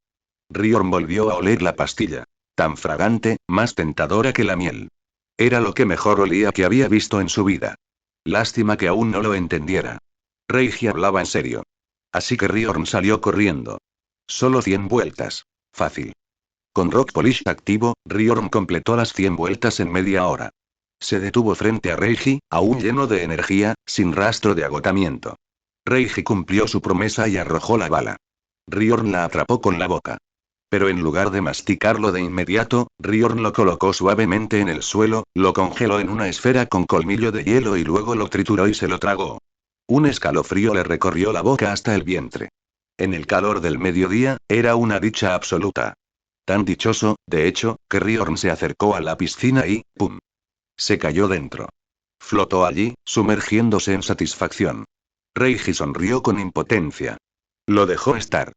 Riorn volvió a oler la pastilla. Tan fragante, más tentadora que la miel. Era lo que mejor olía que había visto en su vida. Lástima que aún no lo entendiera. Reiji hablaba en serio. Así que Riorn salió corriendo. Solo 100 vueltas. Fácil. Con Rock Polish activo, Riorn completó las 100 vueltas en media hora. Se detuvo frente a Reiji, aún lleno de energía, sin rastro de agotamiento. Reiji cumplió su promesa y arrojó la bala. Riorn la atrapó con la boca. Pero en lugar de masticarlo de inmediato, Riorn lo colocó suavemente en el suelo, lo congeló en una esfera con colmillo de hielo y luego lo trituró y se lo tragó. Un escalofrío le recorrió la boca hasta el vientre. En el calor del mediodía, era una dicha absoluta. Tan dichoso, de hecho, que Riorn se acercó a la piscina y, ¡pum! Se cayó dentro. Flotó allí, sumergiéndose en satisfacción. Reiji sonrió con impotencia. Lo dejó estar.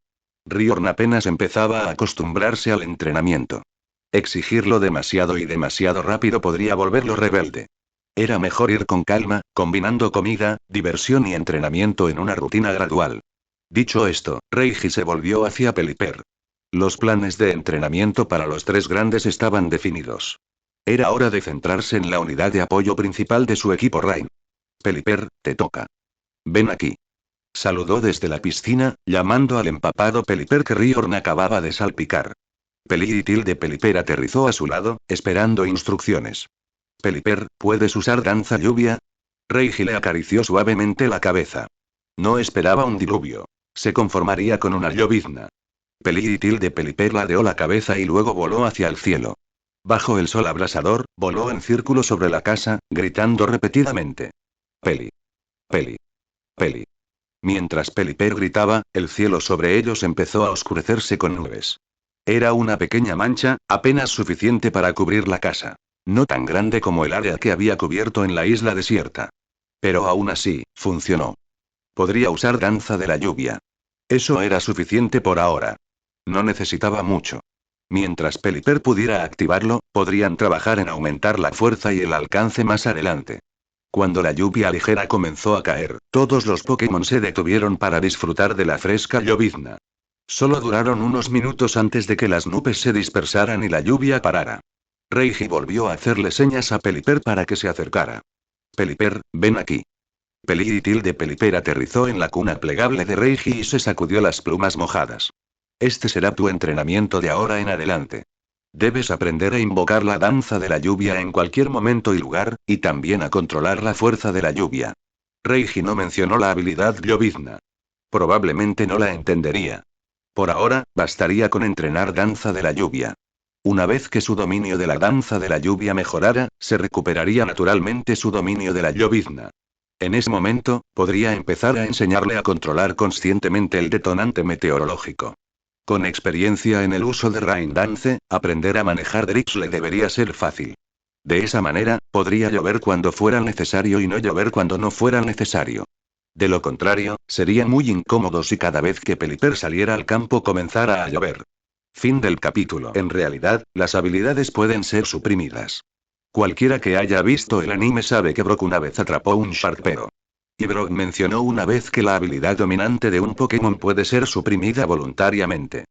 Riorn apenas empezaba a acostumbrarse al entrenamiento. Exigirlo demasiado y demasiado rápido podría volverlo rebelde. Era mejor ir con calma, combinando comida, diversión y entrenamiento en una rutina gradual. Dicho esto, Reiji se volvió hacia Pelipper. Los planes de entrenamiento para los tres grandes estaban definidos. Era hora de centrarse en la unidad de apoyo principal de su equipo Rain. Pelipper, te toca. Ven aquí. Saludó desde la piscina, llamando al empapado Peliper que Riorn acababa de salpicar. Peliper aterrizó a su lado, esperando instrucciones. Peliper, ¿puedes usar danza lluvia? Reiji le acarició suavemente la cabeza. No esperaba un diluvio. Se conformaría con una llovizna. Peliper ladeó la cabeza y luego voló hacia el cielo. Bajo el sol abrasador, voló en círculo sobre la casa, gritando repetidamente. Peli. Peli. Peli. Mientras Peliper gritaba, el cielo sobre ellos empezó a oscurecerse con nubes. Era una pequeña mancha, apenas suficiente para cubrir la casa. No tan grande como el área que había cubierto en la isla desierta. Pero aún así, funcionó. Podría usar danza de la lluvia. Eso era suficiente por ahora. No necesitaba mucho. Mientras Peliper pudiera activarlo, podrían trabajar en aumentar la fuerza y el alcance más adelante. Cuando la lluvia ligera comenzó a caer, todos los Pokémon se detuvieron para disfrutar de la fresca llovizna. Solo duraron unos minutos antes de que las nubes se dispersaran y la lluvia parara. Reiji volvió a hacerle señas a Peliper para que se acercara. Peliper, ven aquí. Peliper aterrizó en la cuna plegable de Reiji y se sacudió las plumas mojadas. Este será tu entrenamiento de ahora en adelante. Debes aprender a invocar la danza de la lluvia en cualquier momento y lugar, y también a controlar la fuerza de la lluvia. Reiji no mencionó la habilidad llovizna. Probablemente no la entendería. Por ahora, bastaría con entrenar danza de la lluvia. Una vez que su dominio de la danza de la lluvia mejorara, se recuperaría naturalmente su dominio de la llovizna. En ese momento, podría empezar a enseñarle a controlar conscientemente el detonante meteorológico. Con experiencia en el uso de Rain Dance, aprender a manejar Drixle debería ser fácil. De esa manera, podría llover cuando fuera necesario y no llover cuando no fuera necesario. De lo contrario, serían muy incómodos si cada vez que Peliper saliera al campo comenzara a llover. Fin del capítulo. En realidad, las habilidades pueden ser suprimidas. Cualquiera que haya visto el anime sabe que Brock una vez atrapó un Sharpero. Y Brock mencionó una vez que la habilidad dominante de un Pokémon puede ser suprimida voluntariamente.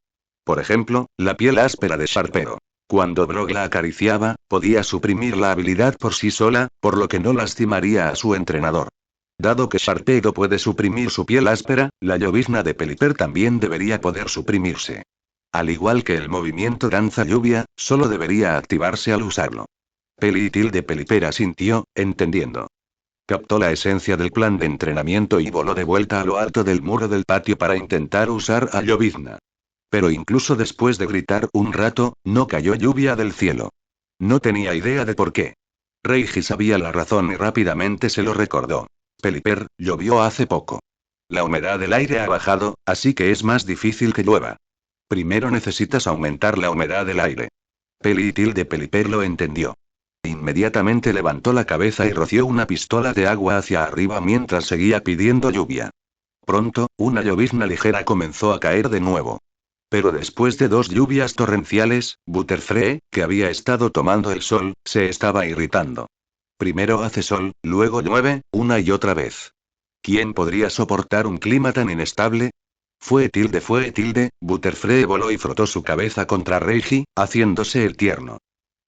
Por ejemplo, la piel áspera de Sharpero. Cuando Brock la acariciaba, podía suprimir la habilidad por sí sola, por lo que no lastimaría a su entrenador. Dado que Sharpedo puede suprimir su piel áspera, la llovizna de Peliper también debería poder suprimirse. Al igual que el movimiento danza lluvia, solo debería activarse al usarlo. Peliper asintió, entendiendo. Captó la esencia del plan de entrenamiento y voló de vuelta a lo alto del muro del patio para intentar usar a llovizna. Pero incluso después de gritar un rato, no cayó lluvia del cielo. No tenía idea de por qué. Reiji sabía la razón y rápidamente se lo recordó. Peliper, llovió hace poco. La humedad del aire ha bajado, así que es más difícil que llueva. Primero necesitas aumentar la humedad del aire. Peliper lo entendió. Inmediatamente levantó la cabeza y roció una pistola de agua hacia arriba mientras seguía pidiendo lluvia. Pronto, una llovizna ligera comenzó a caer de nuevo. Pero después de 2 lluvias torrenciales, Butterfree, que había estado tomando el sol, se estaba irritando. Primero hace sol, luego llueve, una y otra vez. ¿Quién podría soportar un clima tan inestable? Fue tilde, Butterfree voló y frotó su cabeza contra Reiji, haciéndose el tierno.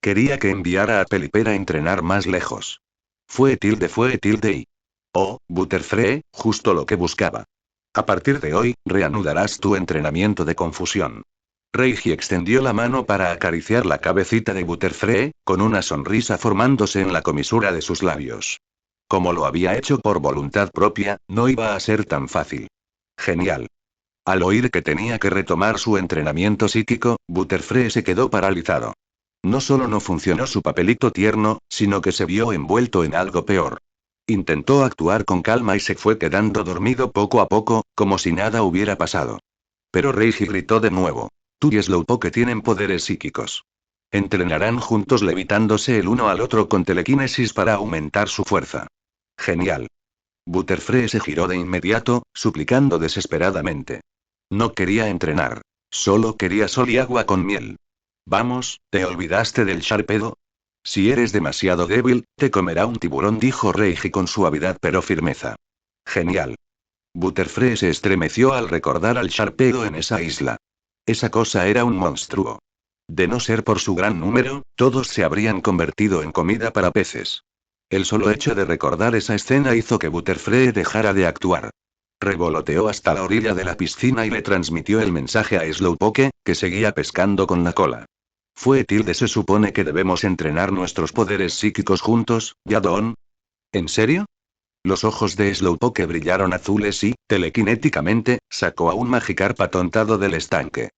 Quería que enviara a Peliper a entrenar más lejos. Fue tilde y... Oh, Butterfree, justo lo que buscaba. A partir de hoy, reanudarás tu entrenamiento de confusión. Reiji extendió la mano para acariciar la cabecita de Butterfree, con una sonrisa formándose en la comisura de sus labios. Como lo había hecho por voluntad propia, no iba a ser tan fácil. Genial. Al oír que tenía que retomar su entrenamiento psíquico, Butterfree se quedó paralizado. No solo no funcionó su papelito tierno, sino que se vio envuelto en algo peor. Intentó actuar con calma y se fue quedando dormido poco a poco, como si nada hubiera pasado. Pero Reiji gritó de nuevo. Tú y Slowpoke tienen poderes psíquicos. Entrenarán juntos levitándose el uno al otro con telequinesis para aumentar su fuerza. Genial. Butterfree se giró de inmediato, suplicando desesperadamente. No quería entrenar. Solo quería sol y agua con miel. Vamos, ¿te olvidaste del Sharpedo? Si eres demasiado débil, te comerá un tiburón, dijo Reiji con suavidad pero firmeza. Genial. Butterfree se estremeció al recordar al Sharpedo en esa isla. Esa cosa era un monstruo. De no ser por su gran número, todos se habrían convertido en comida para peces. El solo hecho de recordar esa escena hizo que Butterfree dejara de actuar. Revoloteó hasta la orilla de la piscina y le transmitió el mensaje a Slowpoke, que seguía pescando con la cola. Se supone que debemos entrenar nuestros poderes psíquicos juntos, Yadon. ¿En serio? Los ojos de Slowpoke brillaron azules y, telequinéticamente, sacó a un Magikarp atontado del estanque.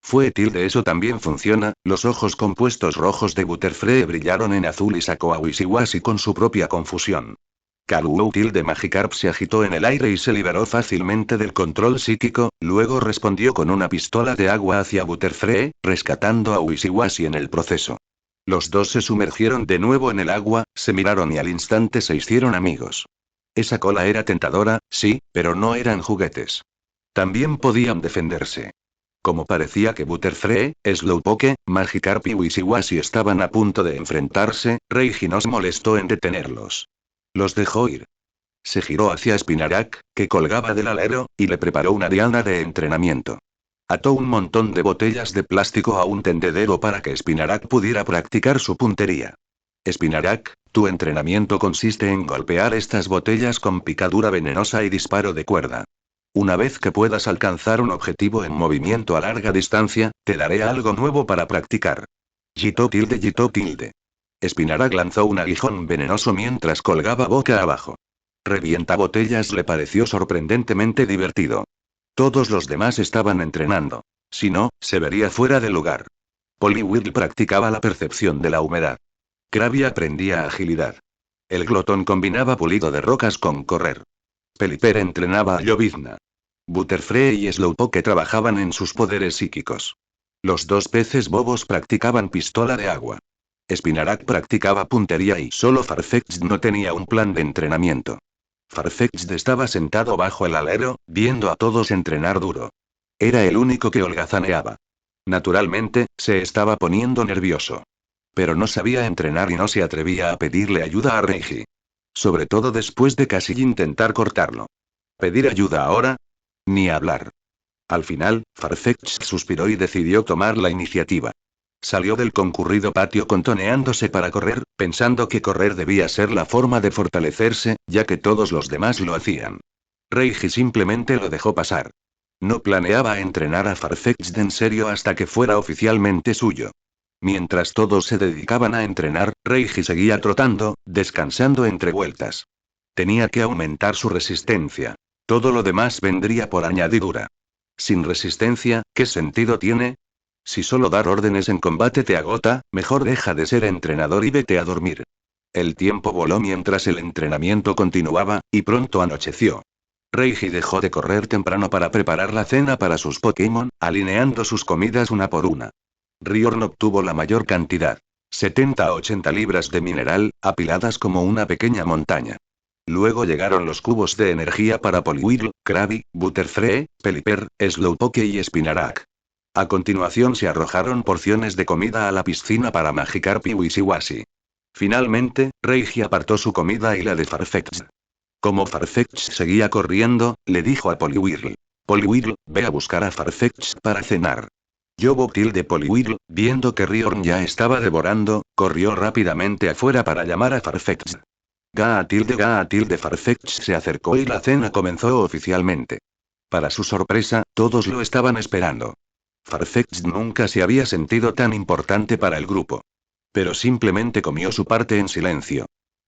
Eso también funciona. Los ojos compuestos rojos de Butterfree brillaron en azul y sacó a Wishiwashi con su propia confusión. Kaluo de Magikarp se agitó en el aire y se liberó fácilmente del control psíquico, luego respondió con una pistola de agua hacia Butterfree, rescatando a Wishiwashi en el proceso. Los dos se sumergieron de nuevo en el agua, se miraron y al instante se hicieron amigos. Esa cola era tentadora, sí, pero no eran juguetes. También podían defenderse. Como parecía que Butterfree, Slowpoke, Magikarp y Wishiwashi estaban a punto de enfrentarse, Reiji no se molestó en detenerlos. Los dejó ir. Se giró hacia Spinarak, que colgaba del alero, y le preparó una diana de entrenamiento. Ató un montón de botellas de plástico a un tendedero para que Spinarak pudiera practicar su puntería. Spinarak, tu entrenamiento consiste en golpear estas botellas con picadura venenosa y disparo de cuerda. Una vez que puedas alcanzar un objetivo en movimiento a larga distancia, te daré algo nuevo para practicar. Jito tilde. Spinarak lanzó un aguijón venenoso mientras colgaba boca abajo. Revienta botellas le pareció sorprendentemente divertido. Todos los demás estaban entrenando. Si no, se vería fuera de lugar. Poliwhirl practicaba la percepción de la humedad. Krabby aprendía agilidad. El glotón combinaba pulido de rocas con correr. Pelipper entrenaba a llovizna. Butterfree y Slowpoke trabajaban en sus poderes psíquicos. Los dos peces bobos practicaban pistola de agua. Spinarak practicaba puntería y solo Farfetch'd no tenía un plan de entrenamiento. Farfetch'd estaba sentado bajo el alero, viendo a todos entrenar duro. Era el único que holgazaneaba. Naturalmente, se estaba poniendo nervioso. Pero no sabía entrenar y no se atrevía a pedirle ayuda a Reiji. Sobre todo después de casi intentar cortarlo. ¿Pedir ayuda ahora? Ni hablar. Al final, Farfetch'd suspiró y decidió tomar la iniciativa. Salió del concurrido patio contoneándose para correr, pensando que correr debía ser la forma de fortalecerse, ya que todos los demás lo hacían. Reiji simplemente lo dejó pasar. No planeaba entrenar a Farfetch'd en serio hasta que fuera oficialmente suyo. Mientras todos se dedicaban a entrenar, Reiji seguía trotando, descansando entre vueltas. Tenía que aumentar su resistencia. Todo lo demás vendría por añadidura. Sin resistencia, ¿qué sentido tiene? Si solo dar órdenes en combate te agota, mejor deja de ser entrenador y vete a dormir. El tiempo voló mientras el entrenamiento continuaba, y pronto anocheció. Reiji dejó de correr temprano para preparar la cena para sus Pokémon, alineando sus comidas una por una. Riorn obtuvo la mayor cantidad. 70 a 80 libras de mineral, apiladas como una pequeña montaña. Luego llegaron los cubos de energía para Poliwhirl, Krabby, Butterfree, Pelipper, Slowpoke y Spinarak. A continuación se arrojaron porciones de comida a la piscina para Magikarp y Wishiwashi. Finalmente, Reiji apartó su comida y la de Farfetch'd. Como Farfetch'd seguía corriendo, le dijo a Poliwhirl. Poliwhirl, ve a buscar a Farfetch'd para cenar. De Poliwhirl, viendo que Riorn ya estaba devorando, corrió rápidamente afuera para llamar a Farfetch'd. Farfetch'd se acercó y la cena comenzó oficialmente. Para su sorpresa, todos lo estaban esperando. Farfetch'd nunca se había sentido tan importante para el grupo. Pero simplemente comió su parte en silencio.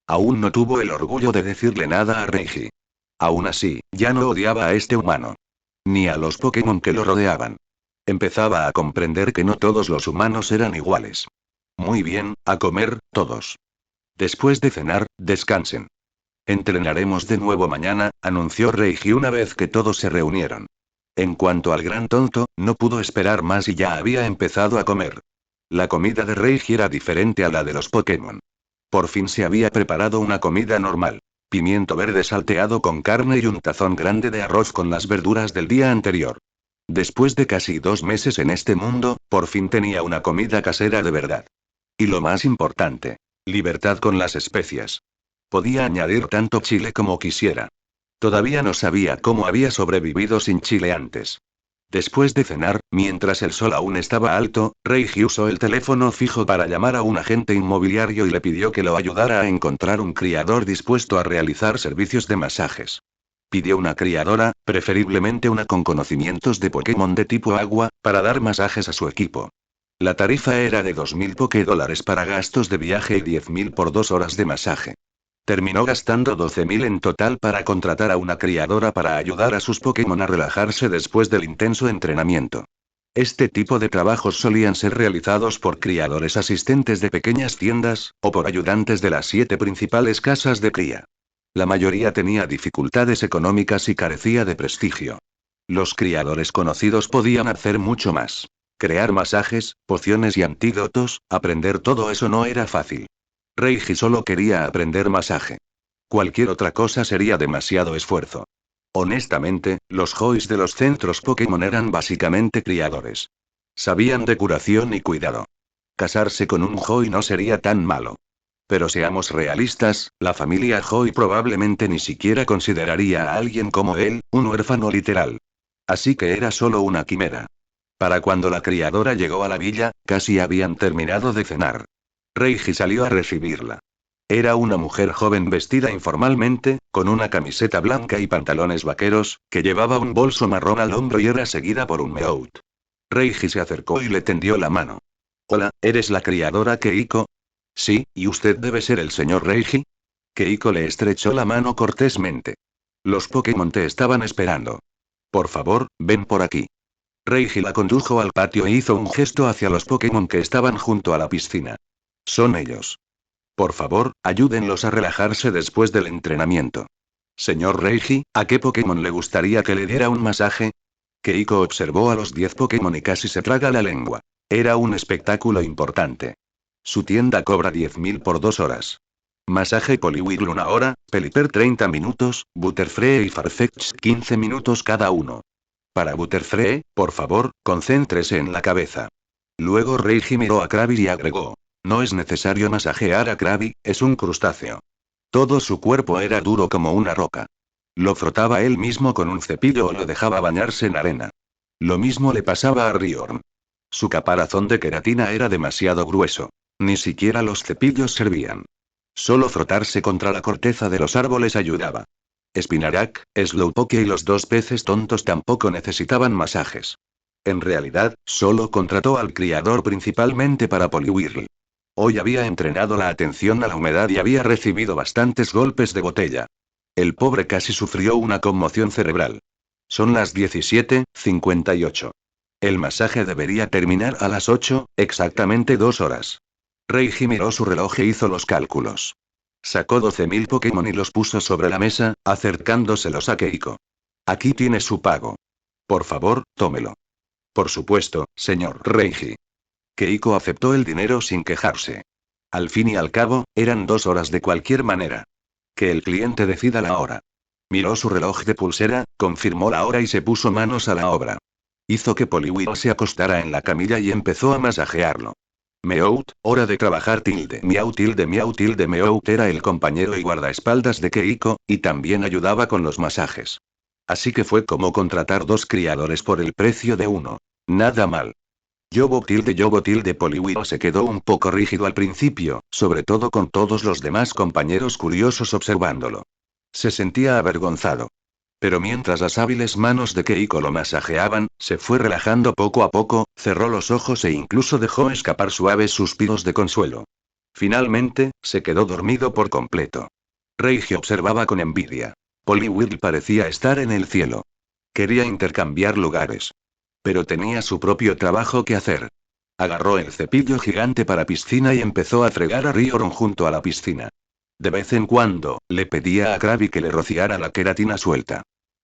Aún no tuvo el orgullo de decirle nada a Reiji. Aún así, ya no odiaba a este humano. Ni a los Pokémon que lo rodeaban. Empezaba a comprender que no todos los humanos eran iguales. Muy bien, a comer, todos. Después de cenar, descansen. Entrenaremos de nuevo mañana, anunció Reiji una vez que todos se reunieron. En cuanto al gran tonto, no pudo esperar más y ya había empezado a comer. La comida de Reiji era diferente a la de los Pokémon. Por fin se había preparado una comida normal. Pimiento verde salteado con carne y un tazón grande de arroz con las verduras del día anterior. Después de casi 2 meses en este mundo, por fin tenía una comida casera de verdad. Y lo más importante, libertad con las especias. Podía añadir tanto chile como quisiera. Todavía no sabía cómo había sobrevivido sin chile antes. Después de cenar, mientras el sol aún estaba alto, Reiji usó el teléfono fijo para llamar a un agente inmobiliario y le pidió que lo ayudara a encontrar un criador dispuesto a realizar servicios de masajes. Pidió una criadora, preferiblemente una con conocimientos de Pokémon de tipo agua, para dar masajes a su equipo. La tarifa era de 2.000 Pokédólares para gastos de viaje y 10.000 por 2 horas de masaje. Terminó gastando 12.000 en total para contratar a una criadora para ayudar a sus Pokémon a relajarse después del intenso entrenamiento. Este tipo de trabajos solían ser realizados por criadores asistentes de pequeñas tiendas, o por ayudantes de las 7 principales casas de cría. La mayoría tenía dificultades económicas y carecía de prestigio. Los criadores conocidos podían hacer mucho más. Crear masajes, pociones y antídotos, aprender todo eso no era fácil. Reiji solo quería aprender masaje. Cualquier otra cosa sería demasiado esfuerzo. Honestamente, los Jois de los centros Pokémon eran básicamente criadores. Sabían de curación y cuidado. Casarse con un Joi no sería tan malo. Pero seamos realistas, la familia Joy probablemente ni siquiera consideraría a alguien como él, un huérfano literal. Así que era solo una quimera. Para cuando la criadora llegó a la villa, casi habían terminado de cenar. Reiji salió a recibirla. Era una mujer joven vestida informalmente, con una camiseta blanca y pantalones vaqueros, que llevaba un bolso marrón al hombro y era seguida por un Meowth. Reiji se acercó y le tendió la mano. Hola, ¿eres la criadora Keiko? Sí, ¿y usted debe ser el señor Reiji? Keiko le estrechó la mano cortésmente. Los Pokémon te estaban esperando. Por favor, ven por aquí. Reiji la condujo al patio e hizo un gesto hacia los Pokémon que estaban junto a la piscina. Son ellos. Por favor, ayúdenlos a relajarse después del entrenamiento. Señor Reiji, ¿a qué Pokémon le gustaría que le diera un masaje? Keiko observó a los 10 Pokémon y casi se traga la lengua. Era un espectáculo importante. Su tienda cobra 10.000 por 2 horas. Masaje Poliwhirl 1 hora, Pelipper 30 minutos, Butterfree y Farfetch'd 15 minutos cada uno. Para Butterfree, por favor, concéntrese en la cabeza. Luego Reiji miró a Krabby y agregó. No es necesario masajear a Krabby, es un crustáceo. Todo su cuerpo era duro como una roca. Lo frotaba él mismo con un cepillo o lo dejaba bañarse en arena. Lo mismo le pasaba a Riorn. Su caparazón de queratina era demasiado grueso. Ni siquiera los cepillos servían. Solo frotarse contra la corteza de los árboles ayudaba. Spinarak, Slowpoke y los 2 peces tontos tampoco necesitaban masajes. En realidad, solo contrató al criador principalmente para Poliwhirl. Hoy había entrenado la atención a la humedad y había recibido bastantes golpes de botella. El pobre casi sufrió una conmoción cerebral. Son las 17:58. El masaje debería terminar a las 8, exactamente 2 horas. Reiji miró su reloj e hizo los cálculos. Sacó 12.000 Pokémon y los puso sobre la mesa, acercándoselos a Keiko. Aquí tiene su pago. Por favor, tómelo. Por supuesto, señor Reiji. Keiko aceptó el dinero sin quejarse. Al fin y al cabo, eran 2 horas de cualquier manera. Que el cliente decida la hora. Miró su reloj de pulsera, confirmó la hora y se puso manos a la obra. Hizo que Poliwhirl se acostara en la camilla y empezó a masajearlo. Meowth, hora de trabajar tilde. Miau tilde miau tilde Meowth era el compañero y guardaespaldas de Keiko, y también ayudaba con los masajes. Así que fue como contratar 2 criadores por el precio de uno. Nada mal. Yobo tilde Poliwhirl se quedó un poco rígido al principio, sobre todo con todos los demás compañeros curiosos observándolo. Se sentía avergonzado. Pero mientras las hábiles manos de Keiko lo masajeaban, se fue relajando poco a poco, cerró los ojos e incluso dejó escapar suaves suspiros de consuelo. Finalmente, se quedó dormido por completo. Reiji observaba con envidia. Poliwhirl parecía estar en el cielo. Quería intercambiar lugares. Pero tenía su propio trabajo que hacer. Agarró el cepillo gigante para piscina y empezó a fregar a Riorun junto a la piscina. De vez en cuando, le pedía a Krabby que le rociara la queratina suelta.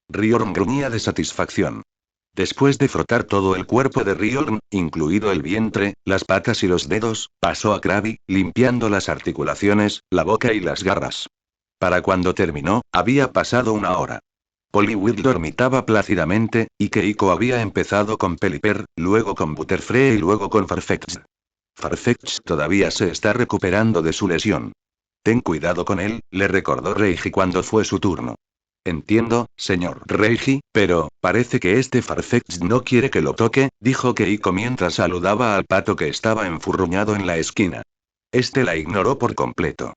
Riorn gruñía de satisfacción. Después de frotar todo el cuerpo de Riorn, incluido el vientre, las patas y los dedos, pasó a Krabby, limpiando las articulaciones, la boca y las garras. Para cuando terminó, había pasado 1 hora. Poliwhirl dormitaba plácidamente, y Keiko había empezado con Pelipper, luego con Butterfree y luego con Farfetch'd. Farfetch'd todavía se está recuperando de su lesión. Ten cuidado con él, le recordó Reiji cuando fue su turno. Entiendo, señor Reiji, pero, parece que este Farfetch'd no quiere que lo toque, dijo Keiko mientras saludaba al pato que estaba enfurruñado en la esquina. Este la ignoró por completo.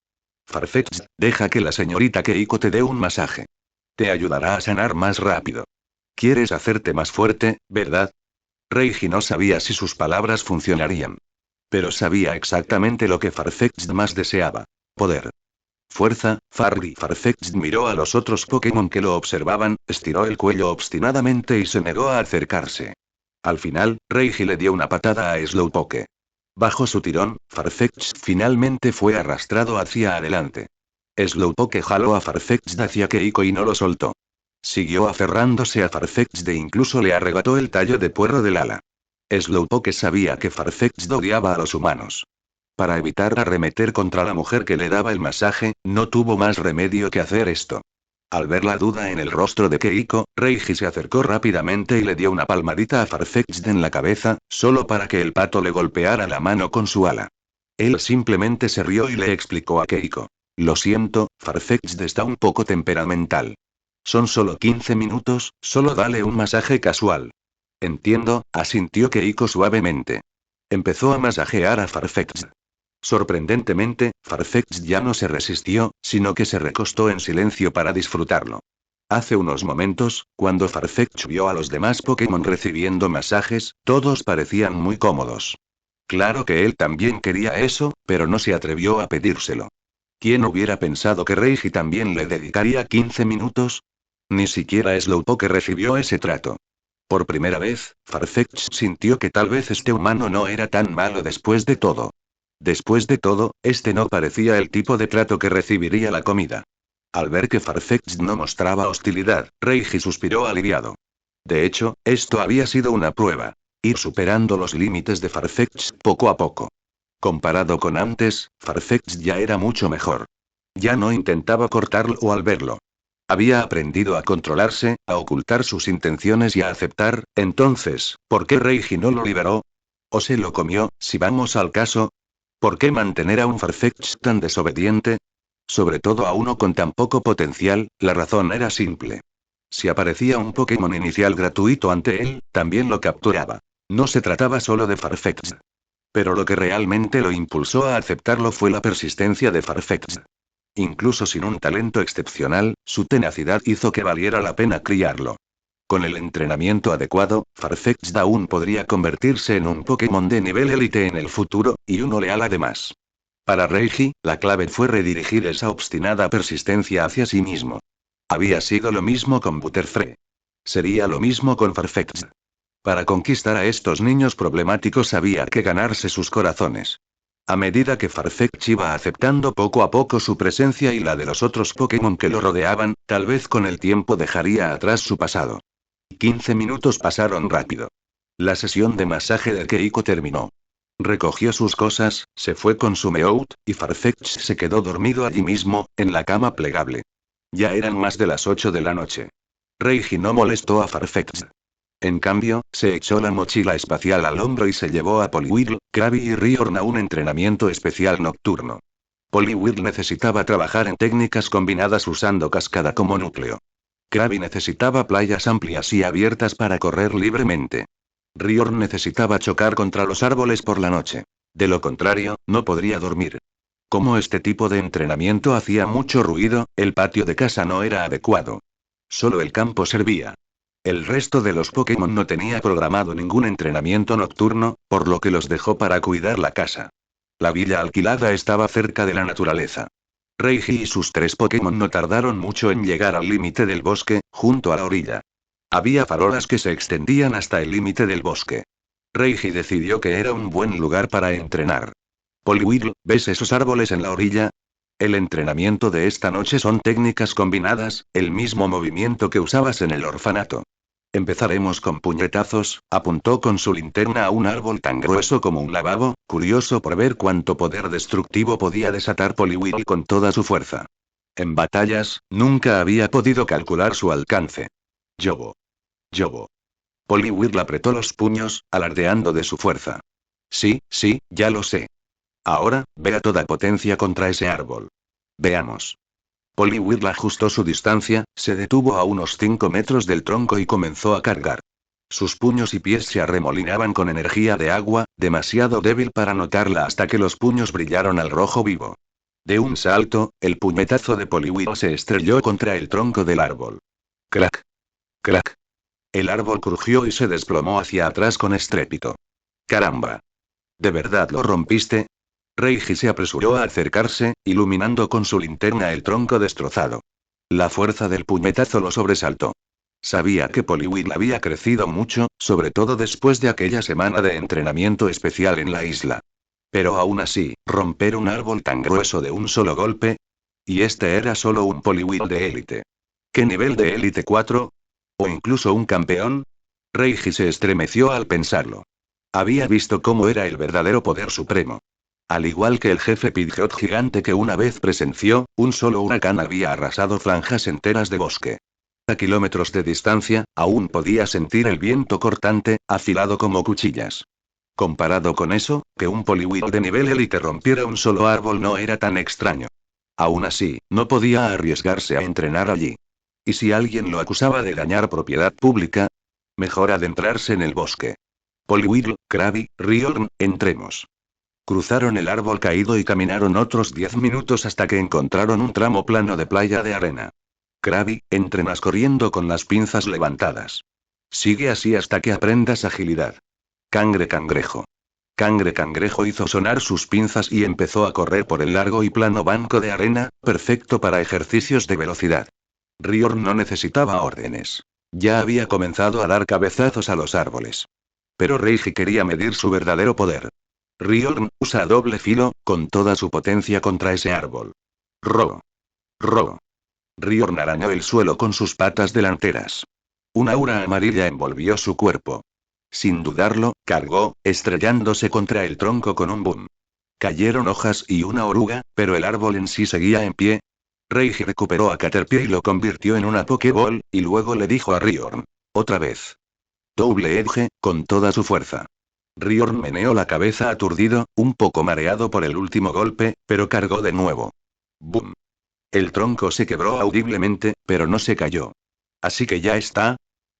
Farfetch'd, deja que la señorita Keiko te dé un masaje. Te ayudará a sanar más rápido. ¿Quieres hacerte más fuerte, verdad? Reiji no sabía si sus palabras funcionarían. Pero sabía exactamente lo que Farfetch'd más deseaba. Poder. Fuerza. Farfetch'd miró a los otros Pokémon que lo observaban, estiró el cuello obstinadamente y se negó a acercarse. Al final, Reiji le dio una patada a Slowpoke. Bajo su tirón, Farfetch'd finalmente fue arrastrado hacia adelante. Slowpoke jaló a Farfetch'd hacia Keiko y no lo soltó. Siguió aferrándose a Farfetch'd e incluso le arrebató el tallo de puerro del ala. Slowpoke sabía que Farfetch'd odiaba a los humanos. Para evitar arremeter contra la mujer que le daba el masaje, no tuvo más remedio que hacer esto. Al ver la duda en el rostro de Keiko, Reiji se acercó rápidamente y le dio una palmadita a Farfetch'd en la cabeza, solo para que el pato le golpeara la mano con su ala. Él simplemente se rió y le explicó a Keiko. Lo siento, Farfetch'd está un poco temperamental. Son solo 15 minutos, solo dale un masaje casual. Entiendo, asintió Keiko suavemente. Empezó a masajear a Farfetch'd. Sorprendentemente, Farfetch'd ya no se resistió, sino que se recostó en silencio para disfrutarlo. Hace unos momentos, cuando Farfetch'd vio a los demás Pokémon recibiendo masajes, todos parecían muy cómodos. Claro que él también quería eso, pero no se atrevió a pedírselo. ¿Quién hubiera pensado que Reiji también le dedicaría 15 minutos? Ni siquiera Slowpoke recibió ese trato. Por primera vez, Farfetch'd sintió que tal vez este humano no era tan malo después de todo. Después de todo, este no parecía el tipo de trato que recibiría la comida. Al ver que Farfetch'd no mostraba hostilidad, Reiji suspiró aliviado. De hecho, esto había sido una prueba. Ir superando los límites de Farfetch'd poco a poco. Comparado con antes, Farfetch'd ya era mucho mejor. Ya no intentaba cortarlo al verlo. Había aprendido a controlarse, a ocultar sus intenciones y a aceptar. Entonces, ¿por qué Reiji no lo liberó? ¿O se lo comió, si vamos al caso? ¿Por qué mantener a un Farfetch'd tan desobediente? Sobre todo a uno con tan poco potencial, la razón era simple. Si aparecía un Pokémon inicial gratuito ante él, también lo capturaba. No se trataba solo de Farfetch'd. Pero lo que realmente lo impulsó a aceptarlo fue la persistencia de Farfetch'd. Incluso sin un talento excepcional, su tenacidad hizo que valiera la pena criarlo. Con el entrenamiento adecuado, Farfetch'd aún podría convertirse en un Pokémon de nivel élite en el futuro, y uno leal además. Para Reiji, la clave fue redirigir esa obstinada persistencia hacia sí mismo. Había sido lo mismo con Butterfree. Sería lo mismo con Farfetch'd. Para conquistar a estos niños problemáticos había que ganarse sus corazones. A medida que Farfetch'd iba aceptando poco a poco su presencia y la de los otros Pokémon que lo rodeaban, tal vez con el tiempo dejaría atrás su pasado. 15 minutos pasaron rápido. La sesión de masaje de Keiko terminó. Recogió sus cosas, se fue con su Meowth, y Farfetch'd se quedó dormido allí mismo, en la cama plegable. Ya eran más de las 8 de la noche. Reiji no molestó a Farfetch'd. En cambio, se echó la mochila espacial al hombro y se llevó a Poliwhirl, Krabby y Riorn a un entrenamiento especial nocturno. Poliwhirl necesitaba trabajar en técnicas combinadas usando cascada como núcleo. Krabby necesitaba playas amplias y abiertas para correr libremente. Riorn necesitaba chocar contra los árboles por la noche. De lo contrario, no podría dormir. Como este tipo de entrenamiento hacía mucho ruido, el patio de casa no era adecuado. Solo el campo servía. El resto de los Pokémon no tenía programado ningún entrenamiento nocturno, por lo que los dejó para cuidar la casa. La villa alquilada estaba cerca de la naturaleza. Reiji y sus 3 Pokémon no tardaron mucho en llegar al límite del bosque, junto a la orilla. Había farolas que se extendían hasta el límite del bosque. Reiji decidió que era un buen lugar para entrenar. Poliwhirl, ¿ves esos árboles en la orilla? El entrenamiento de esta noche son técnicas combinadas, el mismo movimiento que usabas en el orfanato. Empezaremos con puñetazos, apuntó con su linterna a un árbol tan grueso como un lavabo, curioso por ver cuánto poder destructivo podía desatar Poliwhirl con toda su fuerza. En batallas, nunca había podido calcular su alcance. Yobo. Yobo. Poliwhirl apretó los puños, alardeando de su fuerza. Sí, ya lo sé. Ahora, ve a toda potencia contra ese árbol. Veamos. Poliwhirl ajustó su distancia, se detuvo a unos 5 metros del tronco y comenzó a cargar. Sus puños y pies se arremolinaban con energía de agua, demasiado débil para notarla hasta que los puños brillaron al rojo vivo. De un salto, el puñetazo de Poliwhirl se estrelló contra el tronco del árbol. Crack. Crack. El árbol crujió y se desplomó hacia atrás con estrépito. ¡Caramba! ¿De verdad lo rompiste? Reiji se apresuró a acercarse, iluminando con su linterna el tronco destrozado. La fuerza del puñetazo lo sobresaltó. Sabía que Poliwhirl había crecido mucho, sobre todo después de aquella semana de entrenamiento especial en la isla. Pero aún así, romper un árbol tan grueso de un solo golpe. Y este era solo un Poliwhirl de élite. ¿Qué nivel de élite 4? ¿O incluso un campeón? Reiji se estremeció al pensarlo. Había visto cómo era el verdadero poder supremo. Al igual que el jefe Pidgeot gigante que una vez presenció, un solo huracán había arrasado franjas enteras de bosque. A kilómetros de distancia, aún podía sentir el viento cortante, afilado como cuchillas. Comparado con eso, que un Poliwhirl de nivel élite rompiera un solo árbol no era tan extraño. Aún así, no podía arriesgarse a entrenar allí. ¿Y si alguien lo acusaba de dañar propiedad pública? Mejor adentrarse en el bosque. Poliwhirl, Krabby, Riorn, entremos. Cruzaron el árbol caído y caminaron otros 10 minutos hasta que encontraron un tramo plano de playa de arena. Krabby, entrenas corriendo con las pinzas levantadas. Sigue así hasta que aprendas agilidad. Cangre Cangrejo. Cangre Cangrejo hizo sonar sus pinzas y empezó a correr por el largo y plano banco de arena, perfecto para ejercicios de velocidad. Riorn no necesitaba órdenes. Ya había comenzado a dar cabezazos a los árboles. Pero Reiji quería medir su verdadero poder. Riorn usa doble filo, con toda su potencia contra ese árbol. Ro. Ro. Riorn arañó el suelo con sus patas delanteras. Un aura amarilla envolvió su cuerpo. Sin dudarlo, cargó, estrellándose contra el tronco con un boom. Cayeron hojas y una oruga, pero el árbol en sí seguía en pie. Reiji recuperó a Caterpie y lo convirtió en una Pokéball, y luego le dijo a Riorn. Otra vez. Double Edge, con toda su fuerza. Riorn meneó la cabeza aturdido, un poco mareado por el último golpe, pero cargó de nuevo. ¡Bum! El tronco se quebró audiblemente, pero no se cayó. ¿Así que ya está?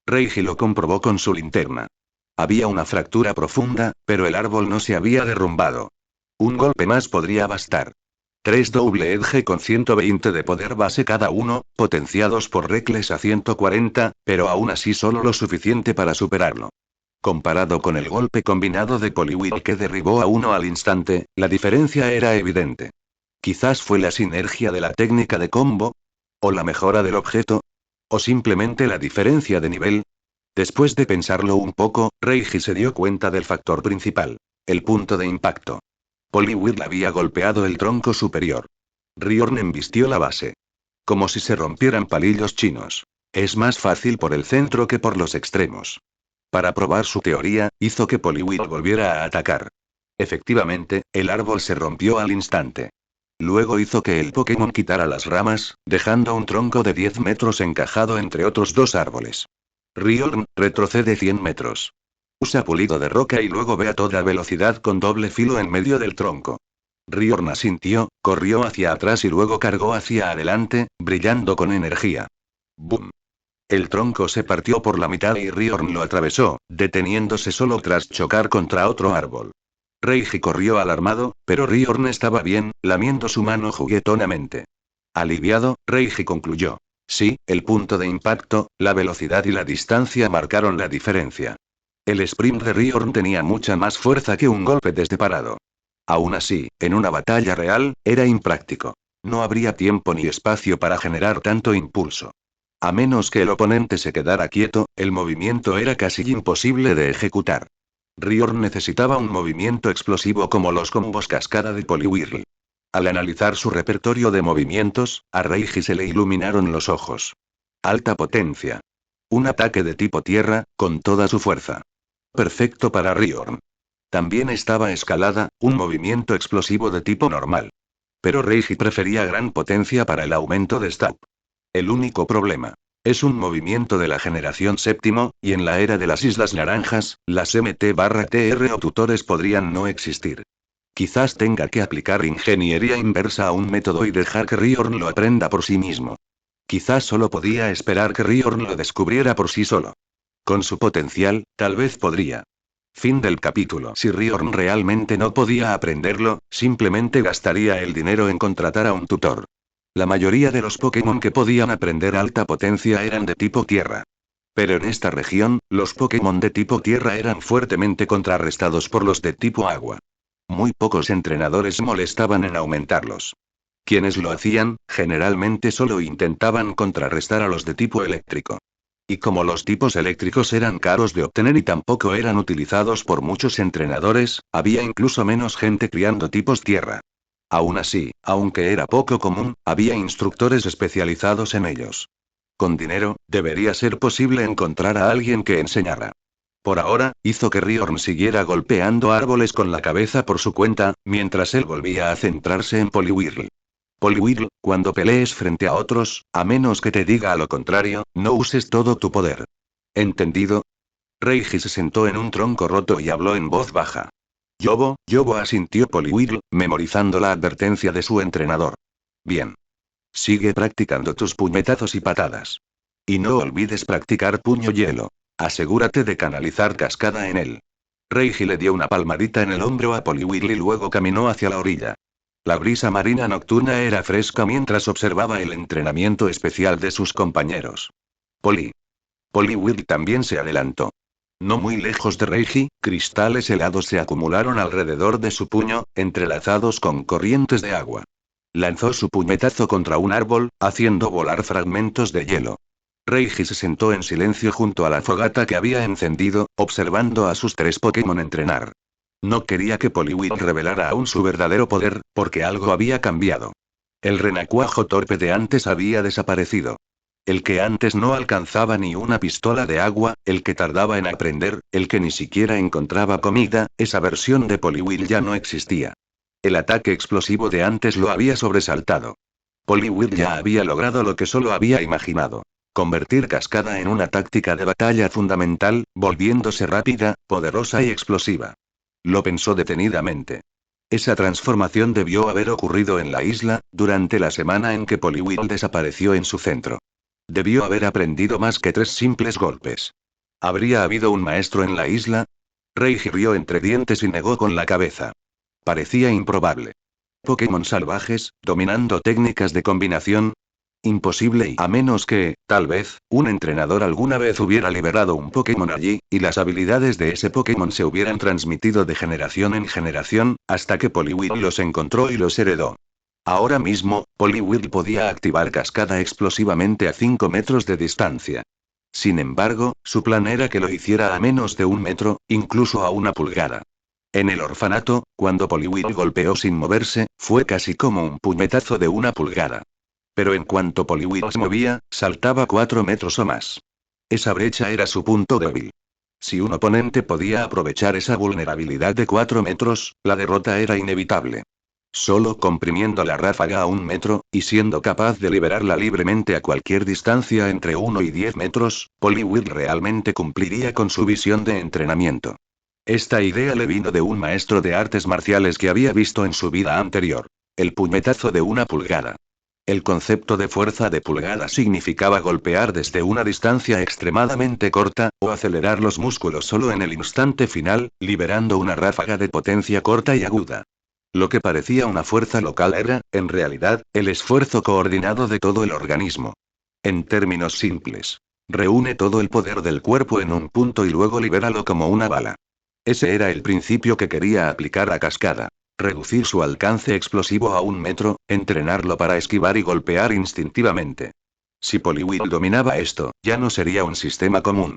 Reiji lo comprobó con su linterna. Había una fractura profunda, pero el árbol no se había derrumbado. Un golpe más podría bastar. 3 Double Edge con 120 de poder base cada uno, potenciados por Reckless a 140, pero aún así solo lo suficiente para superarlo. Comparado con el golpe combinado de Poliwhirl que derribó a uno al instante, la diferencia era evidente. Quizás fue la sinergia de la técnica de combo, o la mejora del objeto, o simplemente la diferencia de nivel. Después de pensarlo un poco, Reiji se dio cuenta del factor principal: el punto de impacto. Poliwhirl había golpeado el tronco superior. Riorn embistió la base. Como si se rompieran palillos chinos. Es más fácil por el centro que por los extremos. Para probar su teoría, hizo que Poliwhirl volviera a atacar. Efectivamente, el árbol se rompió al instante. Luego hizo que el Pokémon quitara las ramas, dejando un tronco de 10 metros encajado entre otros dos árboles. Riorn, retrocede 100 metros. Usa pulido de roca y luego ve a toda velocidad con doble filo en medio del tronco. Riorn asintió, corrió hacia atrás y luego cargó hacia adelante, brillando con energía. ¡Bum! El tronco se partió por la mitad y Riorn lo atravesó, deteniéndose solo tras chocar contra otro árbol. Reiji corrió alarmado, pero Riorn estaba bien, lamiendo su mano juguetonamente. Aliviado, Reiji concluyó. Sí, el punto de impacto, la velocidad y la distancia marcaron la diferencia. El sprint de Riorn tenía mucha más fuerza que un golpe desde parado. Aún así, en una batalla real, era impráctico. No habría tiempo ni espacio para generar tanto impulso. A menos que el oponente se quedara quieto, el movimiento era casi imposible de ejecutar. Riorn necesitaba un movimiento explosivo como los combos cascada de Poliwhirl. Al analizar su repertorio de movimientos, a Reiji se le iluminaron los ojos. Alta potencia. Un ataque de tipo tierra, con toda su fuerza. Perfecto para Riorn. También estaba escalada, un movimiento explosivo de tipo normal. Pero Reiji prefería gran potencia para el aumento de stat. El único problema. Es un movimiento de la generación séptimo, y en la era de las Islas Naranjas, las MT/TR o tutores podrían no existir. Quizás tenga que aplicar ingeniería inversa a un método y dejar que Riorn lo aprenda por sí mismo. Quizás solo podía esperar que Riorn lo descubriera por sí solo. Con su potencial, tal vez podría. Fin del capítulo. Si Riorn realmente no podía aprenderlo, simplemente gastaría el dinero en contratar a un tutor. La mayoría de los Pokémon que podían aprender alta potencia eran de tipo tierra. Pero en esta región, los Pokémon de tipo tierra eran fuertemente contrarrestados por los de tipo agua. Muy pocos entrenadores molestaban en aumentarlos. Quienes lo hacían, generalmente solo intentaban contrarrestar a los de tipo eléctrico. Y como los tipos eléctricos eran caros de obtener y tampoco eran utilizados por muchos entrenadores, había incluso menos gente criando tipos tierra. Aún así, aunque era poco común, había instructores especializados en ellos. Con dinero, debería ser posible encontrar a alguien que enseñara. Por ahora, hizo que Riorn siguiera golpeando árboles con la cabeza por su cuenta, mientras él volvía a centrarse en Poliwhirl. Poliwhirl, cuando pelees frente a otros, a menos que te diga lo contrario, no uses todo tu poder. ¿Entendido? Reiji se sentó en un tronco roto y habló en voz baja. Yobo asintió Poliwhirl, memorizando la advertencia de su entrenador. Bien. Sigue practicando tus puñetazos y patadas. Y no olvides practicar puño hielo. Asegúrate de canalizar cascada en él. Reiji le dio una palmadita en el hombro a Poliwhirl y luego caminó hacia la orilla. La brisa marina nocturna era fresca mientras observaba el entrenamiento especial de sus compañeros. Poliwhirl también se adelantó. No muy lejos de Reiji, cristales helados se acumularon alrededor de su puño, entrelazados con corrientes de agua. Lanzó su puñetazo contra un árbol, haciendo volar fragmentos de hielo. Reiji se sentó en silencio junto a la fogata que había encendido, observando a sus 3 Pokémon entrenar. No quería que Poliwhirl revelara aún su verdadero poder, porque algo había cambiado. El renacuajo torpe de antes había desaparecido. El que antes no alcanzaba ni una pistola de agua, el que tardaba en aprender, el que ni siquiera encontraba comida, esa versión de Poliwhirl ya no existía. El ataque explosivo de antes lo había sobresaltado. Poliwhirl ya había logrado lo que solo había imaginado. Convertir cascada en una táctica de batalla fundamental, volviéndose rápida, poderosa y explosiva. Lo pensó detenidamente. Esa transformación debió haber ocurrido en la isla, durante la semana en que Poliwhirl desapareció en su centro. Debió haber aprendido más que 3 simples golpes. ¿Habría habido un maestro en la isla? Reiji rió entre dientes y negó con la cabeza. Parecía improbable. Pokémon salvajes, dominando técnicas de combinación. Imposible y a menos que, tal vez, un entrenador alguna vez hubiera liberado un Pokémon allí, y las habilidades de ese Pokémon se hubieran transmitido de generación en generación, hasta que Poliwhirl los encontró y los heredó. Ahora mismo, Poliwhirl podía activar cascada explosivamente a 5 metros de distancia. Sin embargo, su plan era que lo hiciera a menos de 1 metro, incluso a 1 pulgada. En el orfanato, cuando Poliwhirl golpeó sin moverse, fue casi como un puñetazo de 1 pulgada. Pero en cuanto Poliwhirl se movía, saltaba 4 metros o más. Esa brecha era su punto débil. Si un oponente podía aprovechar esa vulnerabilidad de 4 metros, la derrota era inevitable. Solo comprimiendo la ráfaga a 1 metro, y siendo capaz de liberarla libremente a cualquier distancia entre 1 y 10 metros, Poliwhirl realmente cumpliría con su visión de entrenamiento. Esta idea le vino de un maestro de artes marciales que había visto en su vida anterior. El puñetazo de 1 pulgada. El concepto de fuerza de pulgada significaba golpear desde una distancia extremadamente corta, o acelerar los músculos solo en el instante final, liberando una ráfaga de potencia corta y aguda. Lo que parecía una fuerza local era, en realidad, el esfuerzo coordinado de todo el organismo. En términos simples, reúne todo el poder del cuerpo en un punto y luego libéralo como una bala. Ese era el principio que quería aplicar a Cascada. Reducir su alcance explosivo a 1 metro, entrenarlo para esquivar y golpear instintivamente. Si Poliwhirl dominaba esto, ya no sería un sistema común.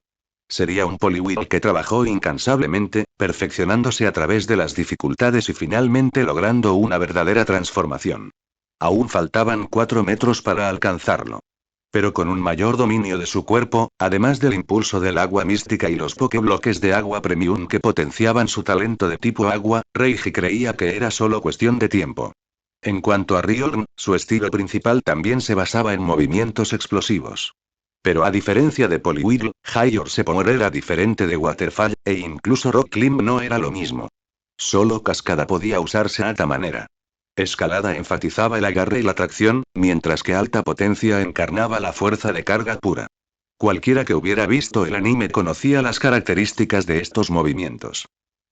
Sería un Poliwhirl que trabajó incansablemente, perfeccionándose a través de las dificultades y finalmente logrando una verdadera transformación. Aún faltaban 4 metros para alcanzarlo. Pero con un mayor dominio de su cuerpo, además del impulso del agua mística y los pokebloques de agua premium que potenciaban su talento de tipo agua, Reiji creía que era solo cuestión de tiempo. En cuanto a Riorn, su estilo principal también se basaba en movimientos explosivos. Pero a diferencia de Poliwhirl, Higher Sepor era diferente de Waterfall, e incluso Rock Climb no era lo mismo. Solo Cascada podía usarse a esta manera. Escalada enfatizaba el agarre y la tracción, mientras que Alta Potencia encarnaba la fuerza de carga pura. Cualquiera que hubiera visto el anime conocía las características de estos movimientos.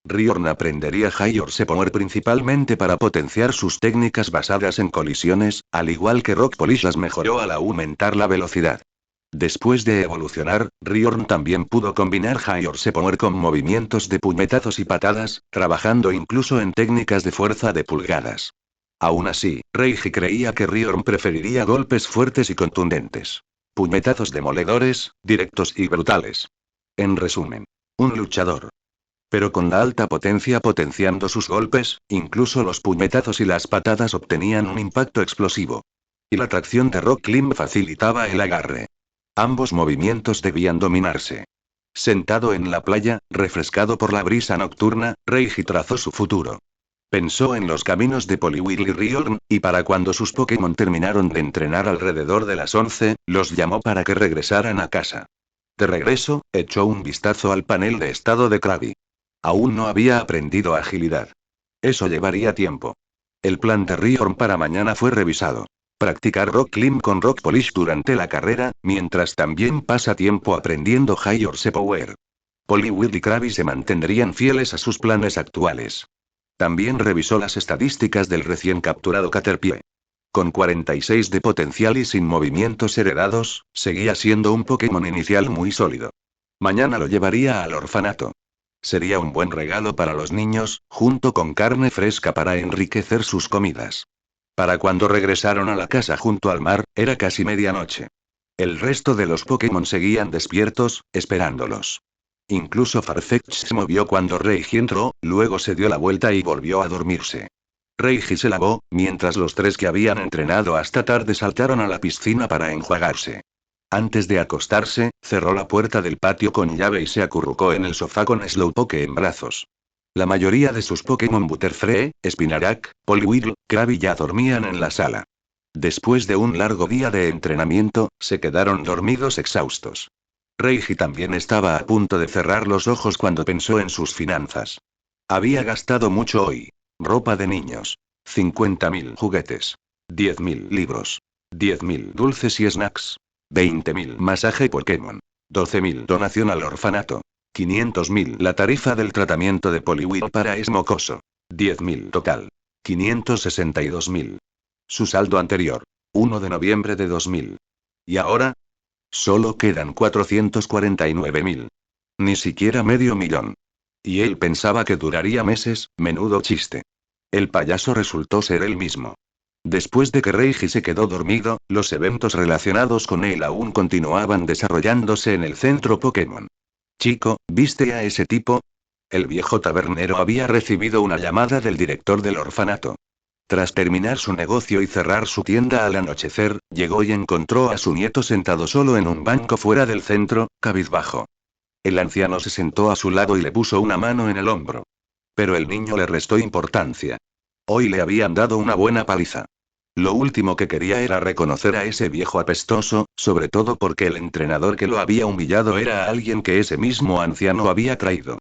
Riorn aprendería High Power principalmente para potenciar sus técnicas basadas en colisiones, al igual que Rock Polish las mejoró al aumentar la velocidad. Después de evolucionar, Riorn también pudo combinar High Power con movimientos de puñetazos y patadas, trabajando incluso en técnicas de fuerza de pulgadas. Aún así, Reiji creía que Riorn preferiría golpes fuertes y contundentes. Puñetazos demoledores, directos y brutales. En resumen, un luchador. Pero con la alta potencia potenciando sus golpes, incluso los puñetazos y las patadas obtenían un impacto explosivo. Y la tracción de Rock Limb facilitaba el agarre. Ambos movimientos debían dominarse. Sentado en la playa, refrescado por la brisa nocturna, Reiji trazó su futuro. Pensó en los caminos de Poliwhirl y Riorn, y para cuando sus Pokémon terminaron de entrenar alrededor de las 11, los llamó para que regresaran a casa. De regreso, echó un vistazo al panel de estado de Krabby. Aún no había aprendido agilidad. Eso llevaría tiempo. El plan de Riorn para mañana fue revisado. Practicar Rock Climb con Rock Polish durante la carrera, mientras también pasa tiempo aprendiendo High Power. Poliwhirl y Krabby se mantendrían fieles a sus planes actuales. También revisó las estadísticas del recién capturado Caterpie. Con 46 de potencial y sin movimientos heredados, seguía siendo un Pokémon inicial muy sólido. Mañana lo llevaría al orfanato. Sería un buen regalo para los niños, junto con carne fresca para enriquecer sus comidas. Para cuando regresaron a la casa junto al mar, era casi medianoche. El resto de los Pokémon seguían despiertos, esperándolos. Incluso Farfetch se movió cuando Reiji entró, luego se dio la vuelta y volvió a dormirse. Reiji se lavó, mientras los tres que habían entrenado hasta tarde saltaron a la piscina para enjuagarse. Antes de acostarse, cerró la puerta del patio con llave y se acurrucó en el sofá con Slowpoke en brazos. La mayoría de sus Pokémon Butterfree, Spinarak, Poliwhirl, Krabby ya dormían en la sala. Después de un largo día de entrenamiento, se quedaron dormidos exhaustos. Reiji también estaba a punto de cerrar los ojos cuando pensó en sus finanzas. Había gastado mucho hoy. Ropa de niños. 50.000 juguetes. 10.000 libros. 10.000 dulces y snacks. 20.000 masaje Pokémon. 12.000 donación al orfanato. 500.000 la tarifa del tratamiento de Poliwhirl para es mocoso. 10.000 total. 562.000. Su saldo anterior. 1 de noviembre de 2000. ¿Y ahora? Solo quedan 449.000. Ni siquiera medio millón. Y él pensaba que duraría meses, menudo chiste. El payaso resultó ser él mismo. Después de que Reiji se quedó dormido, los eventos relacionados con él aún continuaban desarrollándose en el centro Pokémon. Chico, ¿viste a ese tipo? El viejo tabernero había recibido una llamada del director del orfanato. Tras terminar su negocio y cerrar su tienda al anochecer, llegó y encontró a su nieto sentado solo en un banco fuera del centro, cabizbajo. El anciano se sentó a su lado y le puso una mano en el hombro. Pero el niño le restó importancia. Hoy le habían dado una buena paliza. Lo último que quería era reconocer a ese viejo apestoso, sobre todo porque el entrenador que lo había humillado era alguien que ese mismo anciano había traído.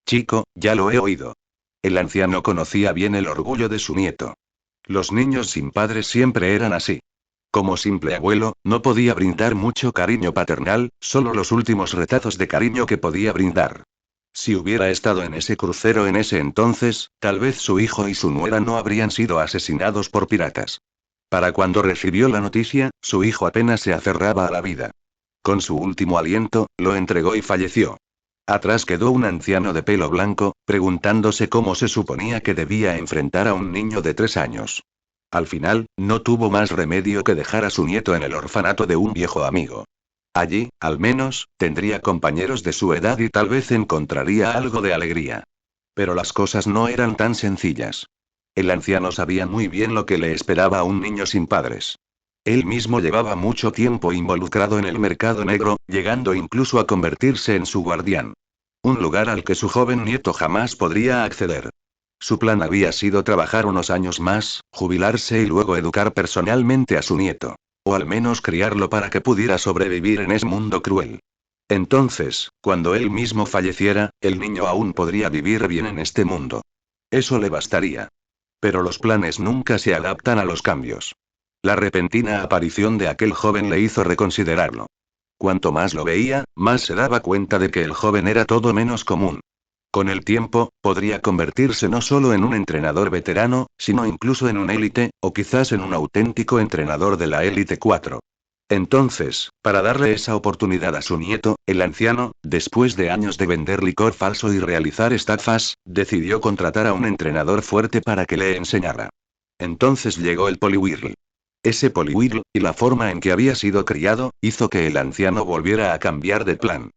Chico, ya lo he oído. El anciano conocía bien el orgullo de su nieto. Los niños sin padres siempre eran así. Como simple abuelo, no podía brindar mucho cariño paternal, solo los últimos retazos de cariño que podía brindar. Si hubiera estado en ese crucero en ese entonces, tal vez su hijo y su nuera no habrían sido asesinados por piratas. Para cuando recibió la noticia, su hijo apenas se aferraba a la vida. Con su último aliento, lo entregó y falleció. Atrás quedó un anciano de pelo blanco, preguntándose cómo se suponía que debía enfrentar a un niño de 3 años. Al final, no tuvo más remedio que dejar a su nieto en el orfanato de un viejo amigo. Allí, al menos, tendría compañeros de su edad y tal vez encontraría algo de alegría. Pero las cosas no eran tan sencillas. El anciano sabía muy bien lo que le esperaba a un niño sin padres. Él mismo llevaba mucho tiempo involucrado en el mercado negro, llegando incluso a convertirse en su guardián. Un lugar al que su joven nieto jamás podría acceder. Su plan había sido trabajar unos años más, jubilarse y luego educar personalmente a su nieto. O al menos criarlo para que pudiera sobrevivir en ese mundo cruel. Entonces, cuando él mismo falleciera, el niño aún podría vivir bien en este mundo. Eso le bastaría. Pero los planes nunca se adaptan a los cambios. La repentina aparición de aquel joven le hizo reconsiderarlo. Cuanto más lo veía, más se daba cuenta de que el joven era todo menos común. Con el tiempo, podría convertirse no solo en un entrenador veterano, sino incluso en un élite, o quizás en un auténtico entrenador de la élite 4. Entonces, para darle esa oportunidad a su nieto, el anciano, después de años de vender licor falso y realizar estafas, decidió contratar a un entrenador fuerte para que le enseñara. Entonces llegó el Poliwhirl. Ese Poliwhirl, y la forma en que había sido criado, hizo que el anciano volviera a cambiar de plan.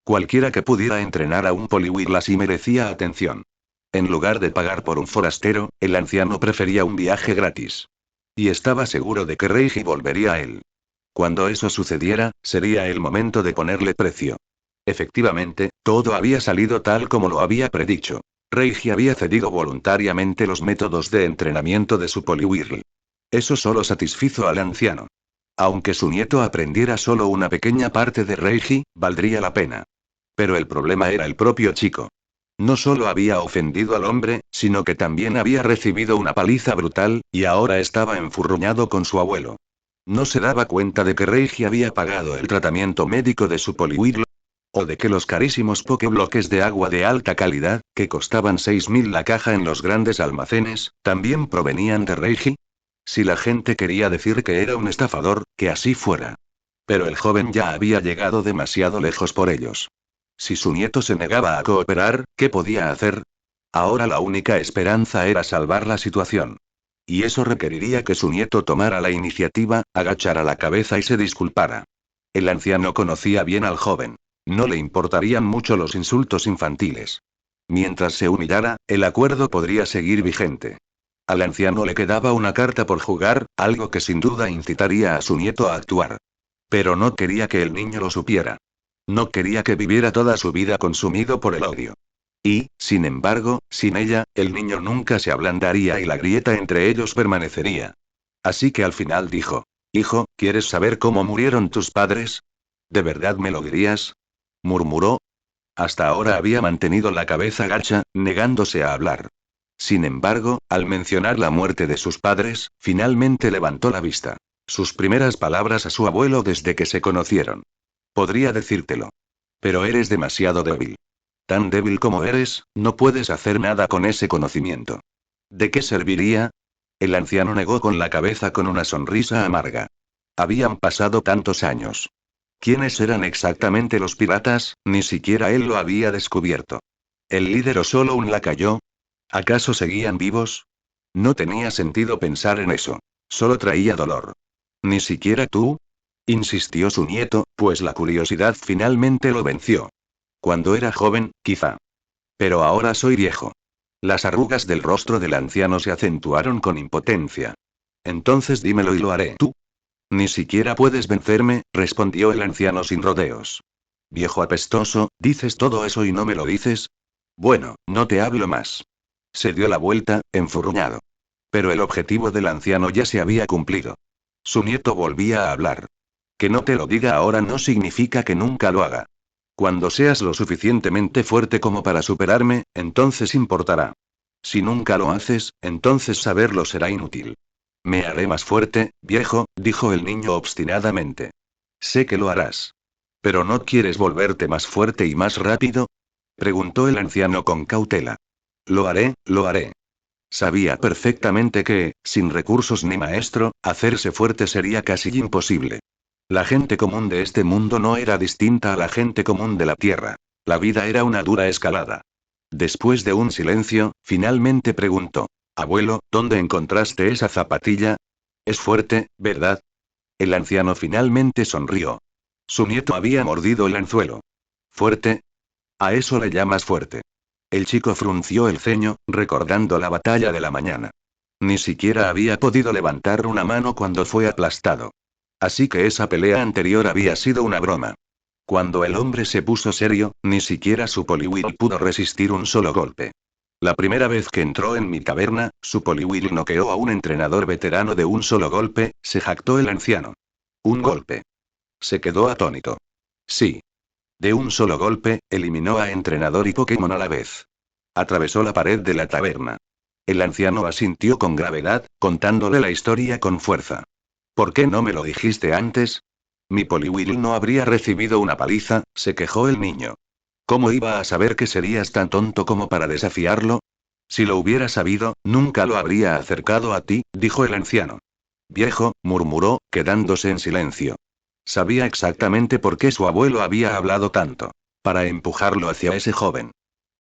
Cualquiera que pudiera entrenar a un Poliwhirl así merecía atención. En lugar de pagar por un forastero, el anciano prefería un viaje gratis. Y estaba seguro de que Reiji volvería a él. Cuando eso sucediera, sería el momento de ponerle precio. Efectivamente, todo había salido tal como lo había predicho. Reiji había cedido voluntariamente los métodos de entrenamiento de su Poliwhirl. Eso solo satisfizo al anciano. Aunque su nieto aprendiera solo una pequeña parte de Reiji, valdría la pena. Pero el problema era el propio chico. No solo había ofendido al hombre, sino que también había recibido una paliza brutal, y ahora estaba enfurruñado con su abuelo. ¿No se daba cuenta de que Reiji había pagado el tratamiento médico de su Poliwhirl? ¿O de que los carísimos pokebloques de agua de alta calidad, que costaban 6.000 la caja en los grandes almacenes, también provenían de Reiji? Si la gente quería decir que era un estafador, que así fuera. Pero el joven ya había llegado demasiado lejos por ellos. Si su nieto se negaba a cooperar, ¿qué podía hacer? Ahora la única esperanza era salvar la situación. Y eso requeriría que su nieto tomara la iniciativa, agachara la cabeza y se disculpara. El anciano conocía bien al joven. No le importarían mucho los insultos infantiles. Mientras se humillara, el acuerdo podría seguir vigente. Al anciano le quedaba una carta por jugar, algo que sin duda incitaría a su nieto a actuar. Pero no quería que el niño lo supiera. No quería que viviera toda su vida consumido por el odio. Y, sin embargo, sin ella, el niño nunca se ablandaría y la grieta entre ellos permanecería. Así que al final dijo: Hijo, ¿quieres saber cómo murieron tus padres? ¿De verdad me lo dirías? Murmuró. Hasta ahora había mantenido la cabeza gacha, negándose a hablar. Sin embargo, al mencionar la muerte de sus padres, finalmente levantó la vista. Sus primeras palabras a su abuelo desde que se conocieron. Podría decírtelo. Pero eres demasiado débil. Tan débil como eres, no puedes hacer nada con ese conocimiento. ¿De qué serviría? El anciano negó con la cabeza con una sonrisa amarga. Habían pasado tantos años. ¿Quiénes eran exactamente los piratas? Ni siquiera él lo había descubierto. ¿El líder o solo un lacayo? ¿Acaso seguían vivos? No tenía sentido pensar en eso. Solo traía dolor. ¿Ni siquiera tú? Insistió su nieto, pues la curiosidad finalmente lo venció. Cuando era joven, quizá. Pero ahora soy viejo. Las arrugas del rostro del anciano se acentuaron con impotencia. Entonces dímelo y lo haré. ¿Tú? Ni siquiera puedes vencerme, respondió el anciano sin rodeos. Viejo apestoso, ¿dices todo eso y no me lo dices? Bueno, no te hablo más. Se dio la vuelta, enfurruñado. Pero el objetivo del anciano ya se había cumplido. Su nieto volvía a hablar. Que no te lo diga ahora no significa que nunca lo haga. Cuando seas lo suficientemente fuerte como para superarme, entonces importará. Si nunca lo haces, entonces saberlo será inútil. Me haré más fuerte, viejo, dijo el niño obstinadamente. Sé que lo harás. ¿Pero no quieres volverte más fuerte y más rápido? Preguntó el anciano con cautela. Lo haré, lo haré. Sabía perfectamente que, sin recursos ni maestro, hacerse fuerte sería casi imposible. La gente común de este mundo no era distinta a la gente común de la Tierra. La vida era una dura escalada. Después de un silencio, finalmente preguntó: Abuelo, ¿dónde encontraste esa zapatilla? Es fuerte, ¿verdad? El anciano finalmente sonrió. Su nieto había mordido el anzuelo. ¿Fuerte? ¿A eso le llamas fuerte? El chico frunció el ceño, recordando la batalla de la mañana. Ni siquiera había podido levantar una mano cuando fue aplastado. Así que esa pelea anterior había sido una broma. Cuando el hombre se puso serio, ni siquiera su Poliwhirl pudo resistir un solo golpe. La primera vez que entró en mi caverna, su Poliwhirl noqueó a un entrenador veterano de un solo golpe, se jactó el anciano. Un golpe. Se quedó atónito. Sí. De un solo golpe, eliminó a entrenador y Pokémon a la vez. Atravesó la pared de la taberna. El anciano asintió con gravedad, contándole la historia con fuerza. ¿Por qué no me lo dijiste antes? Mi Poliwhirl no habría recibido una paliza, se quejó el niño. ¿Cómo iba a saber que serías tan tonto como para desafiarlo? Si lo hubiera sabido, nunca lo habría acercado a ti, dijo el anciano. Viejo, murmuró, quedándose en silencio. Sabía exactamente por qué su abuelo había hablado tanto. Para empujarlo hacia ese joven.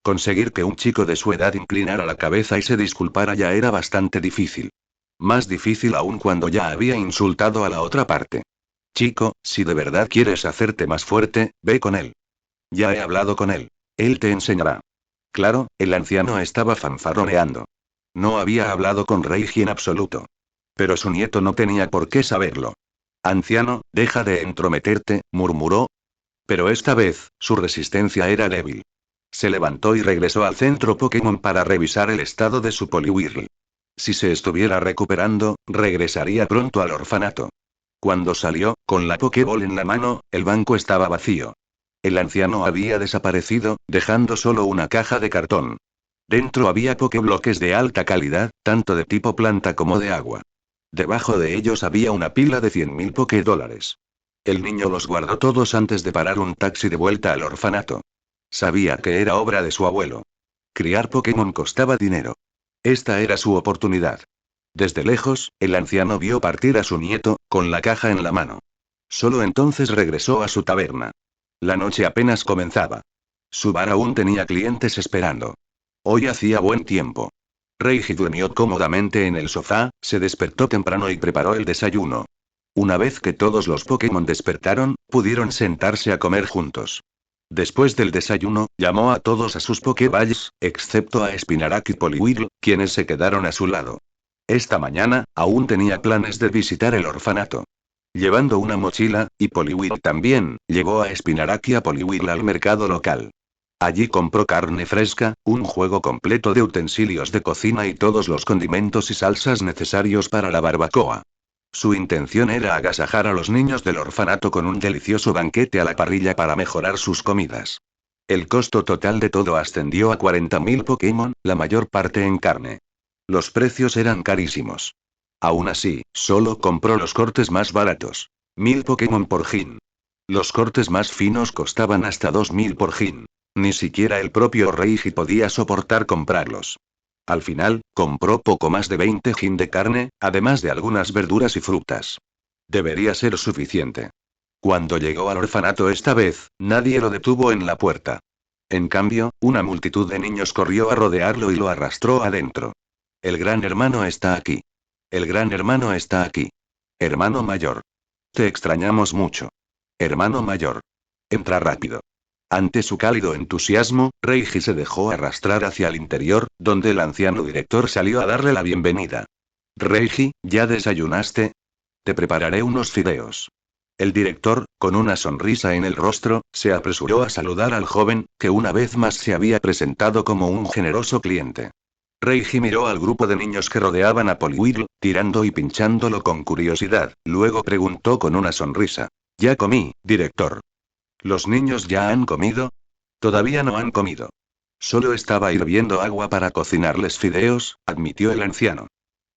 Conseguir que un chico de su edad inclinara la cabeza y se disculpara ya era bastante difícil. Más difícil aún cuando ya había insultado a la otra parte. Chico, si de verdad quieres hacerte más fuerte, ve con él. Ya he hablado con él. Él te enseñará. Claro, el anciano estaba fanfarroneando. No había hablado con Reiji en absoluto. Pero su nieto no tenía por qué saberlo. Anciano, deja de entrometerte, murmuró. Pero esta vez, su resistencia era débil. Se levantó y regresó al centro Pokémon para revisar el estado de su Poliwhirl. Si se estuviera recuperando, regresaría pronto al orfanato. Cuando salió, con la Pokéball en la mano, el banco estaba vacío. El anciano había desaparecido, dejando solo una caja de cartón. Dentro había Pokébloques de alta calidad, tanto de tipo planta como de agua. Debajo de ellos había una pila de 100.000 Pokédólares. El niño los guardó todos antes de parar un taxi de vuelta al orfanato. Sabía que era obra de su abuelo. Criar Pokémon costaba dinero. Esta era su oportunidad. Desde lejos, el anciano vio partir a su nieto, con la caja en la mano. Solo entonces regresó a su taberna. La noche apenas comenzaba. Su bar aún tenía clientes esperando. Hoy hacía buen tiempo. Reiji durmió cómodamente en el sofá, se despertó temprano y preparó el desayuno. Una vez que todos los Pokémon despertaron, pudieron sentarse a comer juntos. Después del desayuno, llamó a todos a sus Pokéballs, excepto a Spinarak y Poliwhirl, quienes se quedaron a su lado. Esta mañana, aún tenía planes de visitar el orfanato. Llevando una mochila, y Poliwhirl también, llevó a Spinarak y a Poliwhirl al mercado local. Allí compró carne fresca, un juego completo de utensilios de cocina y todos los condimentos y salsas necesarios para la barbacoa. Su intención era agasajar a los niños del orfanato con un delicioso banquete a la parrilla para mejorar sus comidas. El costo total de todo ascendió a 40.000 Pokémon, la mayor parte en carne. Los precios eran carísimos. Aún así, solo compró los cortes más baratos. 1.000 Pokémon por gin. Los cortes más finos costaban hasta 2.000 por gin. Ni siquiera el propio Reiji podía soportar comprarlos. Al final, compró poco más de 20 gin de carne, además de algunas verduras y frutas. Debería ser suficiente. Cuando llegó al orfanato esta vez, nadie lo detuvo en la puerta. En cambio, una multitud de niños corrió a rodearlo y lo arrastró adentro. El gran hermano está aquí. El gran hermano está aquí. Hermano mayor. Te extrañamos mucho. Hermano mayor. Entra rápido. Ante su cálido entusiasmo, Reiji se dejó arrastrar hacia el interior, donde el anciano director salió a darle la bienvenida. Reiji, ¿ya desayunaste? Te prepararé unos fideos. El director, con una sonrisa en el rostro, se apresuró a saludar al joven, que una vez más se había presentado como un generoso cliente. Reiji miró al grupo de niños que rodeaban a Poliwhirl, tirando y pinchándolo con curiosidad, luego preguntó con una sonrisa. Ya comí, director. ¿Los niños ya han comido? Todavía no han comido. Solo estaba hirviendo agua para cocinarles fideos, admitió el anciano.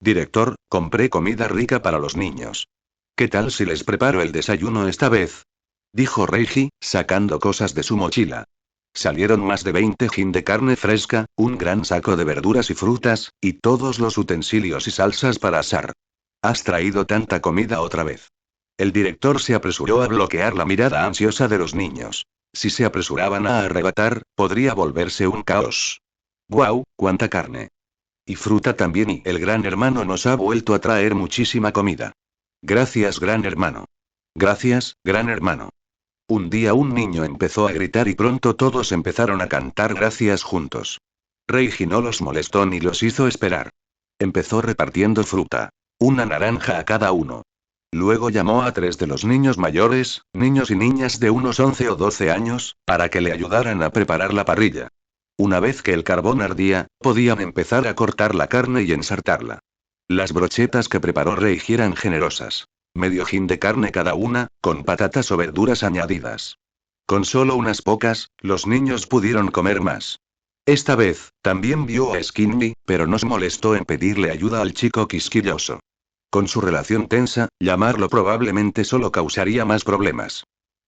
Director, compré comida rica para los niños. ¿Qué tal si les preparo el desayuno esta vez? Dijo Reiji, sacando cosas de su mochila. Salieron más de 20 gin de carne fresca, un gran saco de verduras y frutas, y todos los utensilios y salsas para asar. ¿Has traído tanta comida otra vez? El director se apresuró a bloquear la mirada ansiosa de los niños. Si se apresuraban a arrebatar, podría volverse un caos. ¡Guau! ¡Cuánta carne! Y fruta también, y el gran hermano nos ha vuelto a traer muchísima comida. Gracias, gran hermano. Gracias, gran hermano. Un día un niño empezó a gritar y pronto todos empezaron a cantar gracias juntos. Reiji no los molestó ni los hizo esperar. Empezó repartiendo fruta. Una naranja a cada uno. Luego llamó a 3 de los niños mayores, niños y niñas de unos 11 o 12 años, para que le ayudaran a preparar la parrilla. Una vez que el carbón ardía, podían empezar a cortar la carne y ensartarla. Las brochetas que preparó Reiji eran generosas. Medio gin de carne cada una, con patatas o verduras añadidas. Con solo unas pocas, los niños pudieron comer más. Esta vez, también vio a Skinny, pero no se molestó en pedirle ayuda al chico quisquilloso. Con su relación tensa, llamarlo probablemente solo causaría más problemas.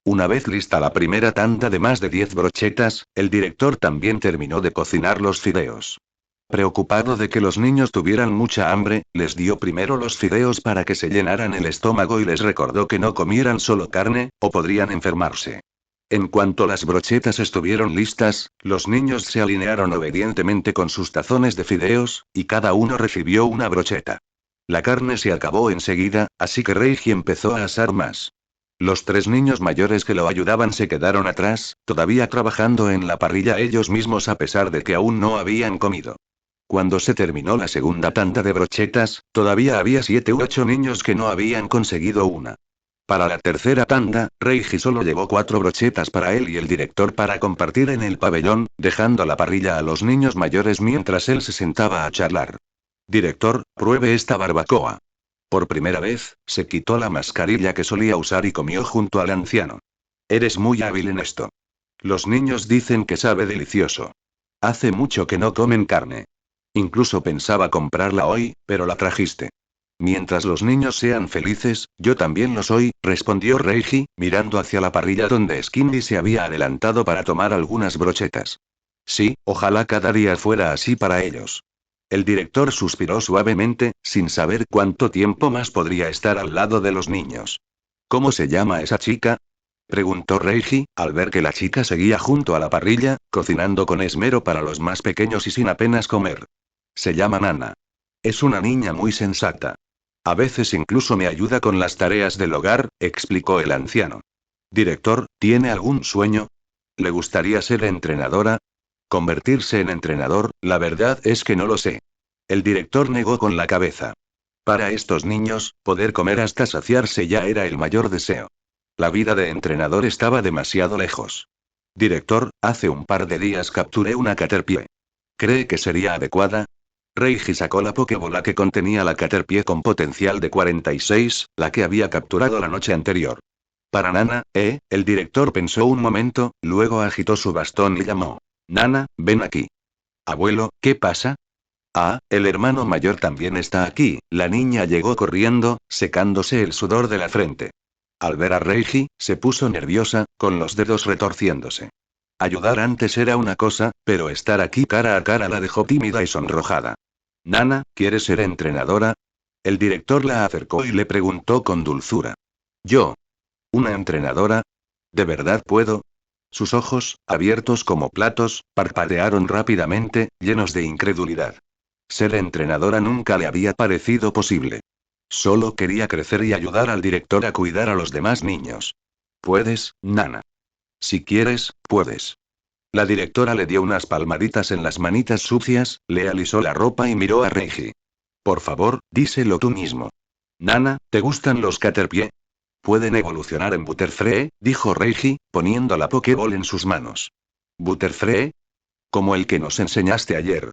Una vez lista la primera tanda de más de 10 brochetas, el director también terminó de cocinar los fideos. Preocupado de que los niños tuvieran mucha hambre, les dio primero los fideos para que se llenaran el estómago y les recordó que no comieran solo carne, o podrían enfermarse. En cuanto las brochetas estuvieron listas, los niños se alinearon obedientemente con sus tazones de fideos, y cada uno recibió una brocheta. La carne se acabó enseguida, así que Reiji empezó a asar más. Los tres niños mayores que lo ayudaban se quedaron atrás, todavía trabajando en la parrilla ellos mismos a pesar de que aún no habían comido. Cuando se terminó la segunda tanda de brochetas, todavía había 7 u 8 niños que no habían conseguido una. Para la tercera tanda, Reiji solo llevó 4 brochetas para él y el director para compartir en el pabellón, dejando la parrilla a los niños mayores mientras él se sentaba a charlar. Director, pruebe esta barbacoa. Por primera vez, se quitó la mascarilla que solía usar y comió junto al anciano. Eres muy hábil en esto. Los niños dicen que sabe delicioso. Hace mucho que no comen carne. Incluso pensaba comprarla hoy, pero la trajiste. Mientras los niños sean felices, yo también lo soy, respondió Reiji, mirando hacia la parrilla donde Skinny se había adelantado para tomar algunas brochetas. Sí, ojalá cada día fuera así para ellos. El director suspiró suavemente, sin saber cuánto tiempo más podría estar al lado de los niños. ¿Cómo se llama esa chica? Preguntó Reiji, al ver que la chica seguía junto a la parrilla, cocinando con esmero para los más pequeños y sin apenas comer. Se llama Nana. Es una niña muy sensata. A veces incluso me ayuda con las tareas del hogar, explicó el anciano. Director, ¿tiene algún sueño? ¿Le gustaría ser entrenadora? Convertirse en entrenador, la verdad es que no lo sé. El director negó con la cabeza. Para estos niños, poder comer hasta saciarse ya era el mayor deseo. La vida de entrenador estaba demasiado lejos. Director, hace un par de días capturé una Caterpie. ¿Cree que sería adecuada? Reiji sacó la Pokébola que contenía la Caterpie con potencial de 46, la que había capturado la noche anterior. Para Nana, el director pensó un momento, luego agitó su bastón y llamó. Nana, ven aquí. Abuelo, ¿qué pasa? Ah, el hermano mayor también está aquí. La niña llegó corriendo, secándose el sudor de la frente. Al ver a Reiji, se puso nerviosa, con los dedos retorciéndose. Ayudar antes era una cosa, pero estar aquí cara a cara la dejó tímida y sonrojada. Nana, ¿quieres ser entrenadora? El director la acercó y le preguntó con dulzura. Yo. ¿Una entrenadora? ¿De verdad puedo? Sus ojos, abiertos como platos, parpadearon rápidamente, llenos de incredulidad. Ser entrenadora nunca le había parecido posible. Solo quería crecer y ayudar al director a cuidar a los demás niños. Puedes, Nana. Si quieres, puedes. La directora le dio unas palmaditas en las manitas sucias, le alisó la ropa y miró a Reiji. Por favor, díselo tú mismo. Nana, ¿te gustan los Caterpie? Pueden evolucionar en Butterfree, dijo Reiji, poniendo la Pokéball en sus manos. ¿Butterfree? Como el que nos enseñaste ayer.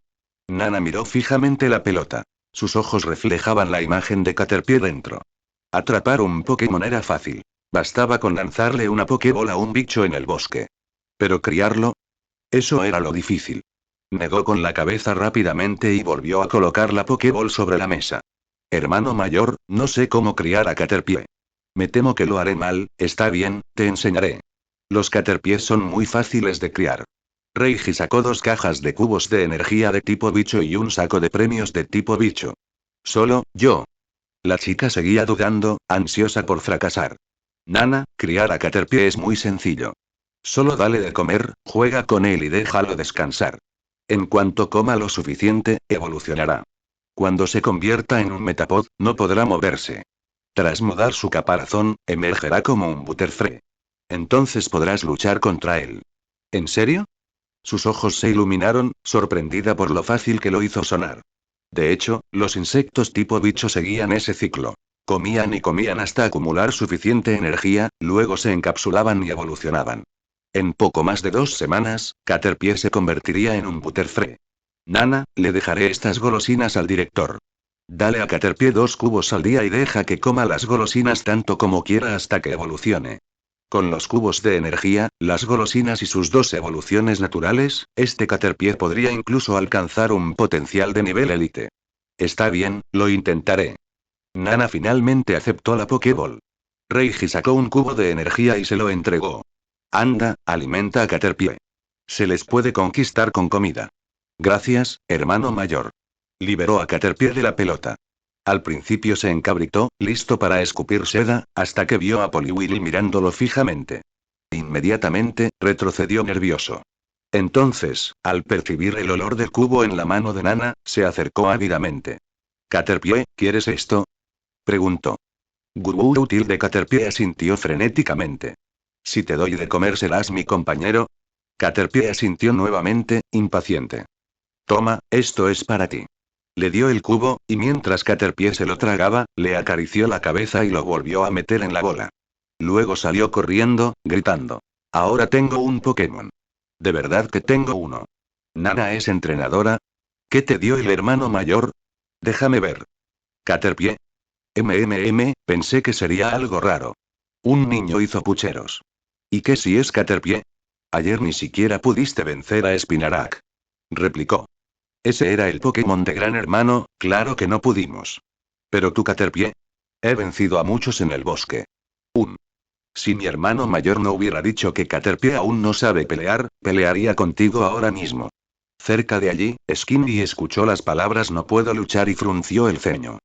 Nana miró fijamente la pelota. Sus ojos reflejaban la imagen de Caterpie dentro. Atrapar un Pokémon era fácil. Bastaba con lanzarle una Pokéball a un bicho en el bosque. Pero criarlo, eso era lo difícil. Negó con la cabeza rápidamente y volvió a colocar la Pokéball sobre la mesa. Hermano mayor, no sé cómo criar a Caterpie. Me temo que lo haré mal, está bien, te enseñaré. Los Caterpie son muy fáciles de criar. Reiji sacó 2 cajas de cubos de energía de tipo bicho y un saco de premios de tipo bicho. Solo, yo. La chica seguía dudando, ansiosa por fracasar. Nana, criar a Caterpie es muy sencillo. Solo dale de comer, juega con él y déjalo descansar. En cuanto coma lo suficiente, evolucionará. Cuando se convierta en un Metapod, no podrá moverse. Tras mudar su caparazón, emergerá como un Butterfree. Entonces podrás luchar contra él. ¿En serio? Sus ojos se iluminaron, sorprendida por lo fácil que lo hizo sonar. De hecho, los insectos tipo bicho seguían ese ciclo. Comían y comían hasta acumular suficiente energía, luego se encapsulaban y evolucionaban. En poco más de 2 semanas, Caterpie se convertiría en un Butterfree. Nana, le dejaré estas golosinas al director. Dale a Caterpie 2 cubos al día y deja que coma las golosinas tanto como quiera hasta que evolucione. Con los cubos de energía, las golosinas y sus 2 evoluciones naturales, este Caterpie podría incluso alcanzar un potencial de nivel élite. Está bien, lo intentaré. Nana finalmente aceptó la Pokéball. Reiji sacó un cubo de energía y se lo entregó. Anda, alimenta a Caterpie. Se les puede conquistar con comida. Gracias, hermano mayor. Liberó a Caterpie de la pelota. Al principio se encabritó, listo para escupir seda, hasta que vio a Poliwhirl mirándolo fijamente. Inmediatamente, retrocedió nervioso. Entonces, al percibir el olor del cubo en la mano de Nana, se acercó ávidamente. «Caterpie, ¿quieres esto?», preguntó. Gurú útil de Caterpie asintió frenéticamente. «Si te doy de comer serás mi compañero». Caterpie asintió nuevamente, impaciente. «Toma, esto es para ti». Le dio el cubo, y mientras Caterpie se lo tragaba, le acarició la cabeza y lo volvió a meter en la bola. Luego salió corriendo, gritando. «Ahora tengo un Pokémon. De verdad que tengo uno». «¿Nana es entrenadora? ¿Qué te dio el hermano mayor? Déjame ver». «Caterpie». Pensé que sería algo raro. Un niño hizo pucheros. ¿Y qué si es Caterpie? Ayer ni siquiera pudiste vencer a Spinarak. Replicó. Ese era el Pokémon de Gran Hermano, claro que no pudimos. Pero tú, Caterpie. He vencido a muchos en el bosque. Si mi hermano mayor no hubiera dicho que Caterpie aún no sabe pelear, pelearía contigo ahora mismo. Cerca de allí, Skinny escuchó las palabras no puedo luchar y frunció el ceño.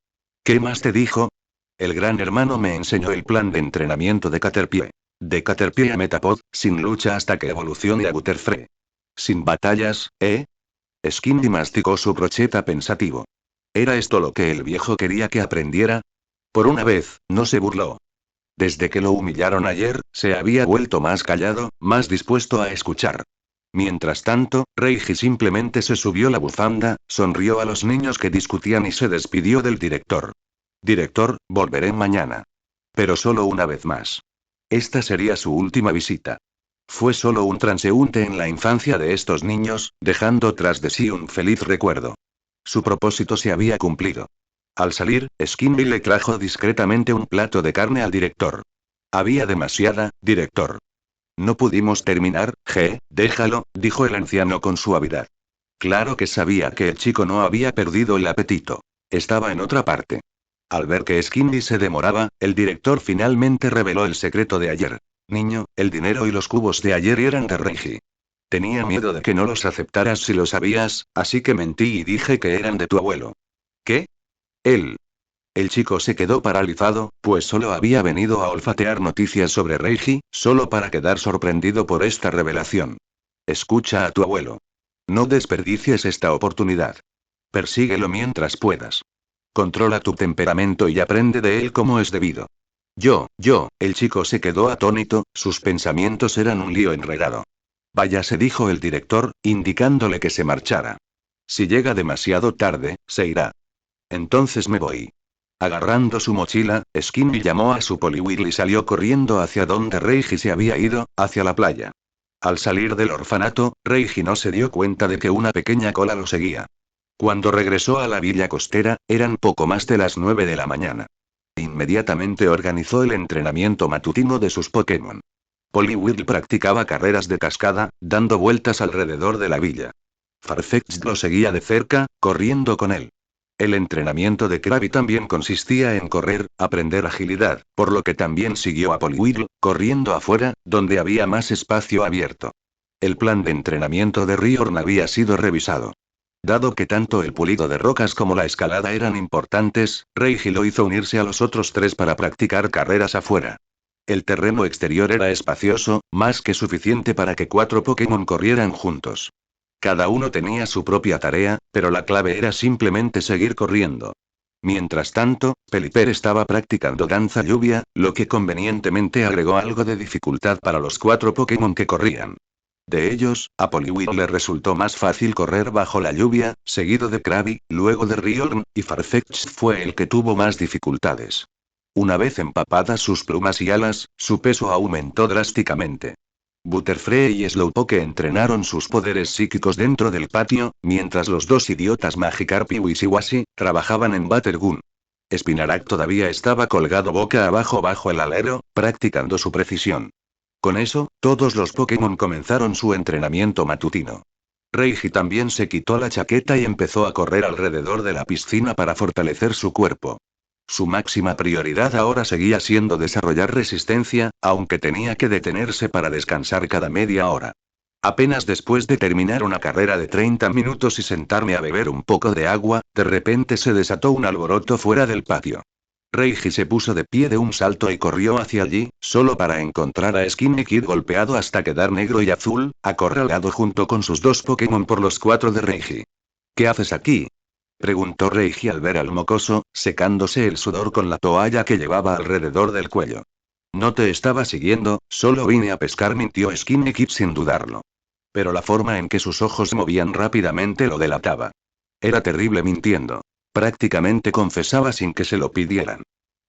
¿Qué más te dijo? El gran hermano me enseñó el plan de entrenamiento de Caterpie. De Caterpie a Metapod, sin lucha hasta que evolucione a Butterfree. Sin batallas, ¿eh? Skinny masticó su brocheta pensativo. ¿Era esto lo que el viejo quería que aprendiera? Por una vez, no se burló. Desde que lo humillaron ayer, se había vuelto más callado, más dispuesto a escuchar. Mientras tanto, Reiji simplemente se subió la bufanda, sonrió a los niños que discutían y se despidió del director. Director, volveré mañana. Pero solo una vez más. Esta sería su última visita. Fue solo un transeúnte en la infancia de estos niños, dejando tras de sí un feliz recuerdo. Su propósito se había cumplido. Al salir, Skinny le trajo discretamente un plato de carne al director. Había demasiada, director. No pudimos terminar, déjalo, dijo el anciano con suavidad. Claro que sabía que el chico no había perdido el apetito. Estaba en otra parte. Al ver que Skinny se demoraba, el director finalmente reveló el secreto de ayer. Niño, el dinero y los cubos de ayer eran de Reiji. Tenía miedo de que no los aceptaras si lo sabías, así que mentí y dije que eran de tu abuelo. ¿Qué? Él. El chico se quedó paralizado, pues solo había venido a olfatear noticias sobre Reiji, solo para quedar sorprendido por esta revelación. Escucha a tu abuelo. No desperdicies esta oportunidad. Persíguelo mientras puedas. Controla tu temperamento y aprende de él como es debido. El chico se quedó atónito, sus pensamientos eran un lío enredado. Vaya, se dijo el director, indicándole que se marchara. Si llega demasiado tarde, se irá. Entonces me voy. Agarrando su mochila, Skinny llamó a su Poliwhirl y salió corriendo hacia donde Reiji se había ido, hacia la playa. Al salir del orfanato, Reiji no se dio cuenta de que una pequeña cola lo seguía. Cuando regresó a la villa costera, eran poco más de las 9 de la mañana. Inmediatamente organizó el entrenamiento matutino de sus Pokémon. Poliwhirl practicaba carreras de cascada, dando vueltas alrededor de la villa. Farfetch'd lo seguía de cerca, corriendo con él. El entrenamiento de Krabby también consistía en correr, aprender agilidad, por lo que también siguió a Poliwhirl, corriendo afuera, donde había más espacio abierto. El plan de entrenamiento de Riorn había sido revisado. Dado que tanto el pulido de rocas como la escalada eran importantes, Reiji lo hizo unirse a los otros tres para practicar carreras afuera. El terreno exterior era espacioso, más que suficiente para que 4 Pokémon corrieran juntos. Cada uno tenía su propia tarea, pero la clave era simplemente seguir corriendo. Mientras tanto, Pelipper estaba practicando danza lluvia, lo que convenientemente agregó algo de dificultad para los 4 Pokémon que corrían. De ellos, a Poliwhirl le resultó más fácil correr bajo la lluvia, seguido de Krabby, luego de Riorn, y Farfetch'd fue el que tuvo más dificultades. Una vez empapadas sus plumas y alas, su peso aumentó drásticamente. Butterfree y Slowpoke entrenaron sus poderes psíquicos dentro del patio, mientras los dos idiotas Magikarp y Wishiwashi trabajaban en Battergun. Spinarak todavía estaba colgado boca abajo bajo el alero, practicando su precisión. Con eso, todos los Pokémon comenzaron su entrenamiento matutino. Reiji también se quitó la chaqueta y empezó a correr alrededor de la piscina para fortalecer su cuerpo. Su máxima prioridad ahora seguía siendo desarrollar resistencia, aunque tenía que detenerse para descansar cada media hora. Apenas después de terminar una carrera de 30 minutos y sentarme a beber un poco de agua, de repente se desató un alboroto fuera del patio. Reiji se puso de pie de un salto y corrió hacia allí, solo para encontrar a Skinny Kid golpeado hasta quedar negro y azul, acorralado junto con sus dos Pokémon por los cuatro de Reiji. ¿Qué haces aquí? Preguntó Reiji al ver al mocoso, secándose el sudor con la toalla que llevaba alrededor del cuello. No te estaba siguiendo, solo vine a pescar, mintió Skinny Kid sin dudarlo. Pero la forma en que sus ojos se movían rápidamente lo delataba. Era terrible mintiendo. Prácticamente confesaba sin que se lo pidieran.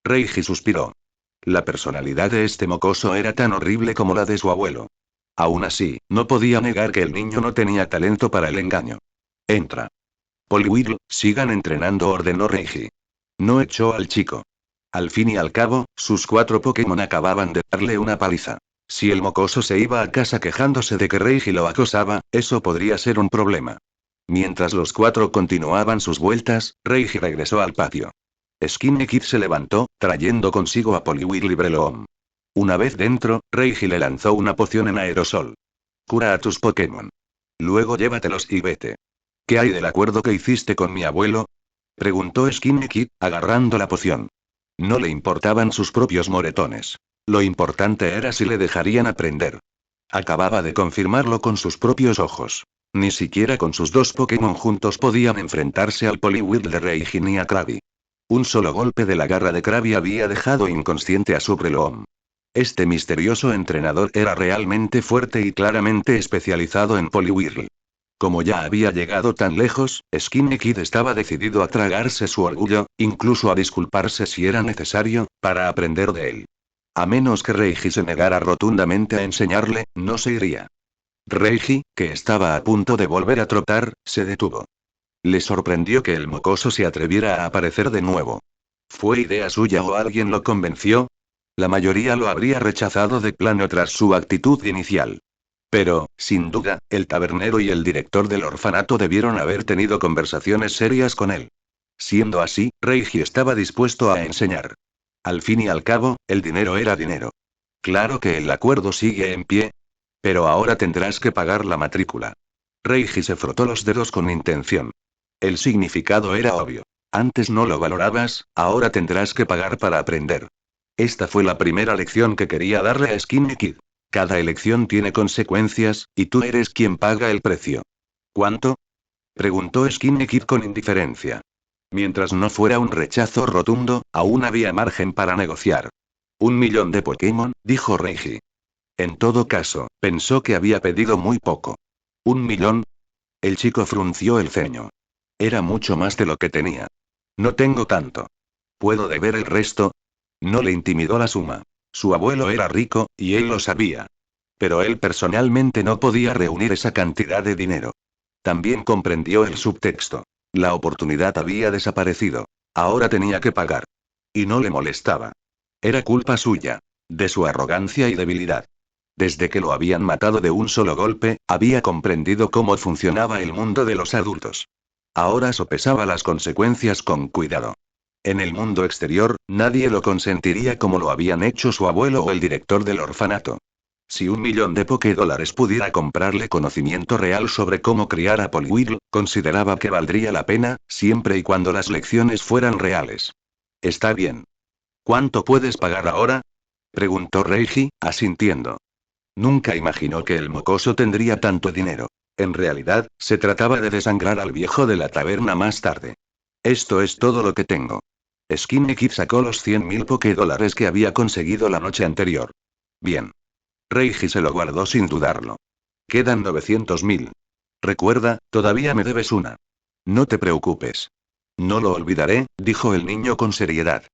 Reiji suspiró. La personalidad de este mocoso era tan horrible como la de su abuelo. Aún así, no podía negar que el niño no tenía talento para el engaño. Entra. Poliwhirl, sigan entrenando, ordenó Reiji. No echó al chico. Al fin y al cabo, sus cuatro Pokémon acababan de darle una paliza. Si el mocoso se iba a casa quejándose de que Reiji lo acosaba, eso podría ser un problema. Mientras los cuatro continuaban sus vueltas, Reiji regresó al patio. Skinny Kid se levantó, trayendo consigo a Poliwhirl y Breloom. Una vez dentro, Reiji le lanzó una poción en aerosol. Cura a tus Pokémon. Luego llévatelos y vete. ¿Qué hay del acuerdo que hiciste con mi abuelo? Preguntó Skinny Kid, agarrando la poción. No le importaban sus propios moretones. Lo importante era si le dejarían aprender. Acababa de confirmarlo con sus propios ojos. Ni siquiera con sus dos Pokémon juntos podían enfrentarse al Poliwhirl de Reiji ni a Krabby. Un solo golpe de la garra de Krabby había dejado inconsciente a su Breloom. Este misterioso entrenador era realmente fuerte y claramente especializado en Poliwhirl. Como ya había llegado tan lejos, Skinny Kid estaba decidido a tragarse su orgullo, incluso a disculparse si era necesario, para aprender de él. A menos que Reiji se negara rotundamente a enseñarle, no se iría. Reiji, que estaba a punto de volver a trotar, se detuvo. Le sorprendió que el mocoso se atreviera a aparecer de nuevo. ¿Fue idea suya o alguien lo convenció? La mayoría lo habría rechazado de plano tras su actitud inicial. Pero, sin duda, el tabernero y el director del orfanato debieron haber tenido conversaciones serias con él. Siendo así, Reiji estaba dispuesto a enseñar. Al fin y al cabo, el dinero era dinero. Claro que el acuerdo sigue en pie. Pero ahora tendrás que pagar la matrícula. Reiji se frotó los dedos con intención. El significado era obvio. Antes no lo valorabas, ahora tendrás que pagar para aprender. Esta fue la primera lección que quería darle a Skinny Kid. Cada elección tiene consecuencias, y tú eres quien paga el precio. ¿Cuánto? Preguntó Skinny Kid con indiferencia. Mientras no fuera un rechazo rotundo, aún había margen para negociar. 1.000.000 de Pokémon, dijo Reiji. En todo caso, pensó que había pedido muy poco. ¿1.000.000? El chico frunció el ceño. Era mucho más de lo que tenía. No tengo tanto. ¿Puedo deber el resto? No le intimidó la suma. Su abuelo era rico, y él lo sabía. Pero él personalmente no podía reunir esa cantidad de dinero. También comprendió el subtexto. La oportunidad había desaparecido. Ahora tenía que pagar. Y no le molestaba. Era culpa suya. De su arrogancia y debilidad. Desde que lo habían matado de un solo golpe, había comprendido cómo funcionaba el mundo de los adultos. Ahora sopesaba las consecuencias con cuidado. En el mundo exterior, nadie lo consentiría como lo habían hecho su abuelo o el director del orfanato. Si 1.000.000 de Pokédólares pudiera comprarle conocimiento real sobre cómo criar a Poliwhirl, consideraba que valdría la pena, siempre y cuando las lecciones fueran reales. Está bien. ¿Cuánto puedes pagar ahora? Preguntó Reiji, asintiendo. Nunca imaginó que el mocoso tendría tanto dinero. En realidad, se trataba de desangrar al viejo de la taberna más tarde. Esto es todo lo que tengo. Skinny Kid sacó los 100.000 Pokédólares que había conseguido la noche anterior. Bien. Reiji se lo guardó sin dudarlo. Quedan 900.000. Recuerda, todavía me debes una. No te preocupes. No lo olvidaré, dijo el niño con seriedad.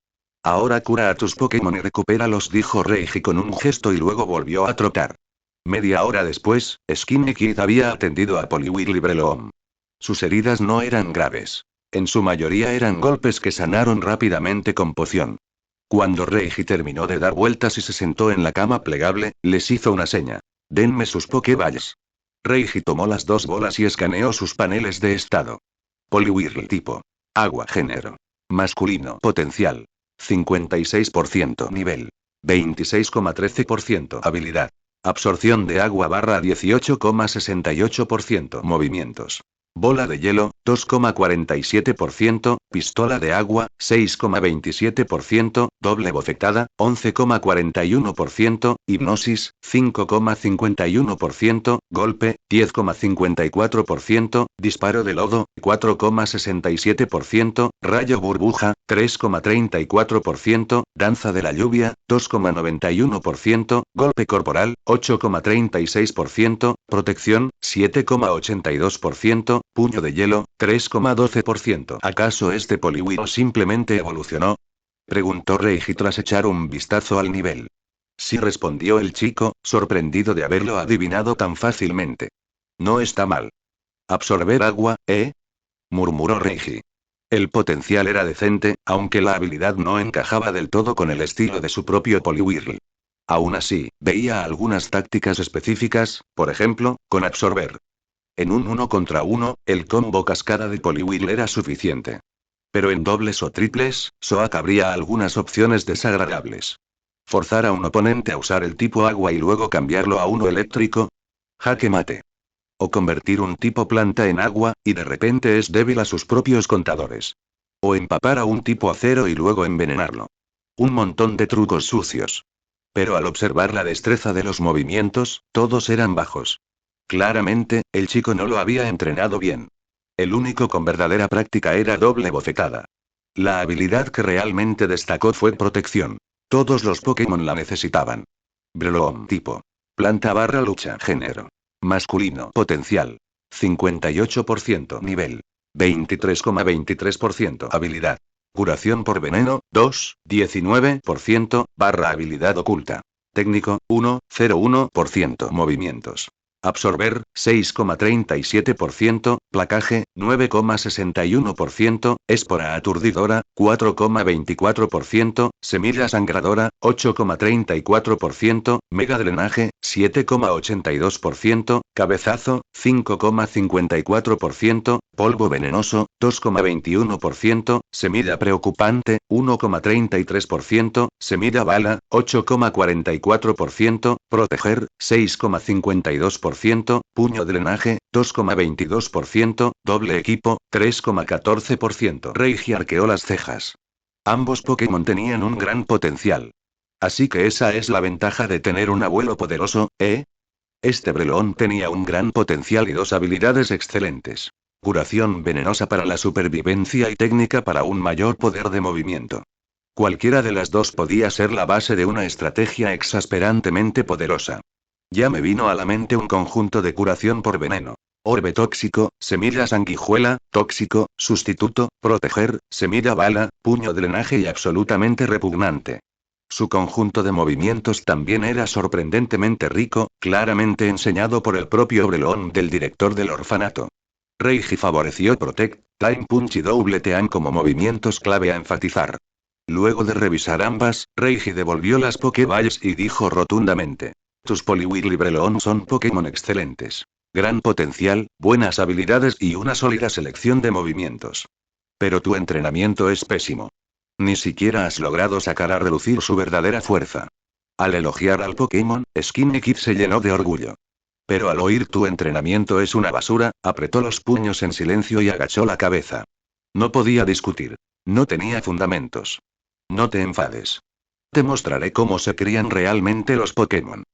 Ahora cura a tus Pokémon y recupéralos, dijo Reiji con un gesto y luego volvió a trotar. Media hora después, Skinny Kid había atendido a Poliwhirl y Breloom. Sus heridas no eran graves. En su mayoría eran golpes que sanaron rápidamente con poción. Cuando Reiji terminó de dar vueltas y se sentó en la cama plegable, les hizo una seña. Denme sus Pokéballs. Reiji tomó las dos bolas y escaneó sus paneles de estado. Poliwhirl tipo. Agua género. Masculino potencial. 56% nivel. 26,13% habilidad. Absorción de agua barra 18,68% movimientos. Bola de hielo, 2,47%, pistola de agua, 6,27%, doble bofetada, 11,41%, hipnosis, 5,51%, golpe, 10,54%, disparo de lodo, 4,67%, rayo burbuja, 3,34%, danza de la lluvia, 2,91%, golpe corporal, 8,36%, protección, 7,82%, puño de hielo, 3,12%. ¿Acaso este Poliwhirl simplemente evolucionó? Preguntó Reiji tras echar un vistazo al nivel. Sí, respondió el chico, sorprendido de haberlo adivinado tan fácilmente. No está mal. Absorber agua, ¿eh? Murmuró Reiji. El potencial era decente, aunque la habilidad no encajaba del todo con el estilo de su propio Poliwhirl. Aún así, veía algunas tácticas específicas, por ejemplo, con absorber. En un 1 contra 1, el combo cascada de Poliwhirl era suficiente. Pero en dobles o triples, Soak habría algunas opciones desagradables. Forzar a un oponente a usar el tipo agua y luego cambiarlo a uno eléctrico. Jaque mate. O convertir un tipo planta en agua, y de repente es débil a sus propios contadores. O empapar a un tipo acero y luego envenenarlo. Un montón de trucos sucios. Pero al observar la destreza de los movimientos, todos eran bajos. Claramente, el chico no lo había entrenado bien. El único con verdadera práctica era doble bofetada. La habilidad que realmente destacó fue protección. Todos los Pokémon la necesitaban. Breloom tipo. Planta barra lucha. Género. Masculino. Potencial. 58% nivel. 23,23% habilidad. Curación por veneno, 2, 19%, barra habilidad oculta. Técnico, 1, 0,1% movimientos. Absorber, 6,37%, placaje, 9,61%, espora aturdidora, 4,24%, semilla sangradora, 8,34%, mega drenaje, 7,82%, cabezazo, 5,54%, polvo venenoso, 2,21%, semilla preocupante, 1,33%, semilla bala, 8,44%, proteger, 6,52%, puño drenaje, 2,22%, doble equipo, 3,14%. Reiji arqueó las cejas. Ambos Pokémon tenían un gran potencial. Así que esa es la ventaja de tener un abuelo poderoso, ¿eh? Este Breloom tenía un gran potencial y dos habilidades excelentes. Curación venenosa para la supervivencia y técnica para un mayor poder de movimiento. Cualquiera de las dos podía ser la base de una estrategia exasperantemente poderosa. Ya me vino a la mente un conjunto de curación por veneno. Orbe tóxico, semilla sanguijuela, tóxico, sustituto, proteger, semilla bala, puño drenaje y absolutamente repugnante. Su conjunto de movimientos también era sorprendentemente rico, claramente enseñado por el propio Breloom del director del orfanato. Reiji favoreció Protect, Time Punch y Double Team como movimientos clave a enfatizar. Luego de revisar ambas, Reiji devolvió las Pokéballs y dijo rotundamente. Tus Poliwhirl y Breloom son Pokémon excelentes. Gran potencial, buenas habilidades y una sólida selección de movimientos. Pero tu entrenamiento es pésimo. Ni siquiera has logrado sacar a relucir su verdadera fuerza. Al elogiar al Pokémon, Skinny Kid se llenó de orgullo. Pero al oír tu entrenamiento es una basura, apretó los puños en silencio y agachó la cabeza. No podía discutir. No tenía fundamentos. No te enfades. Te mostraré cómo se crían realmente los Pokémon.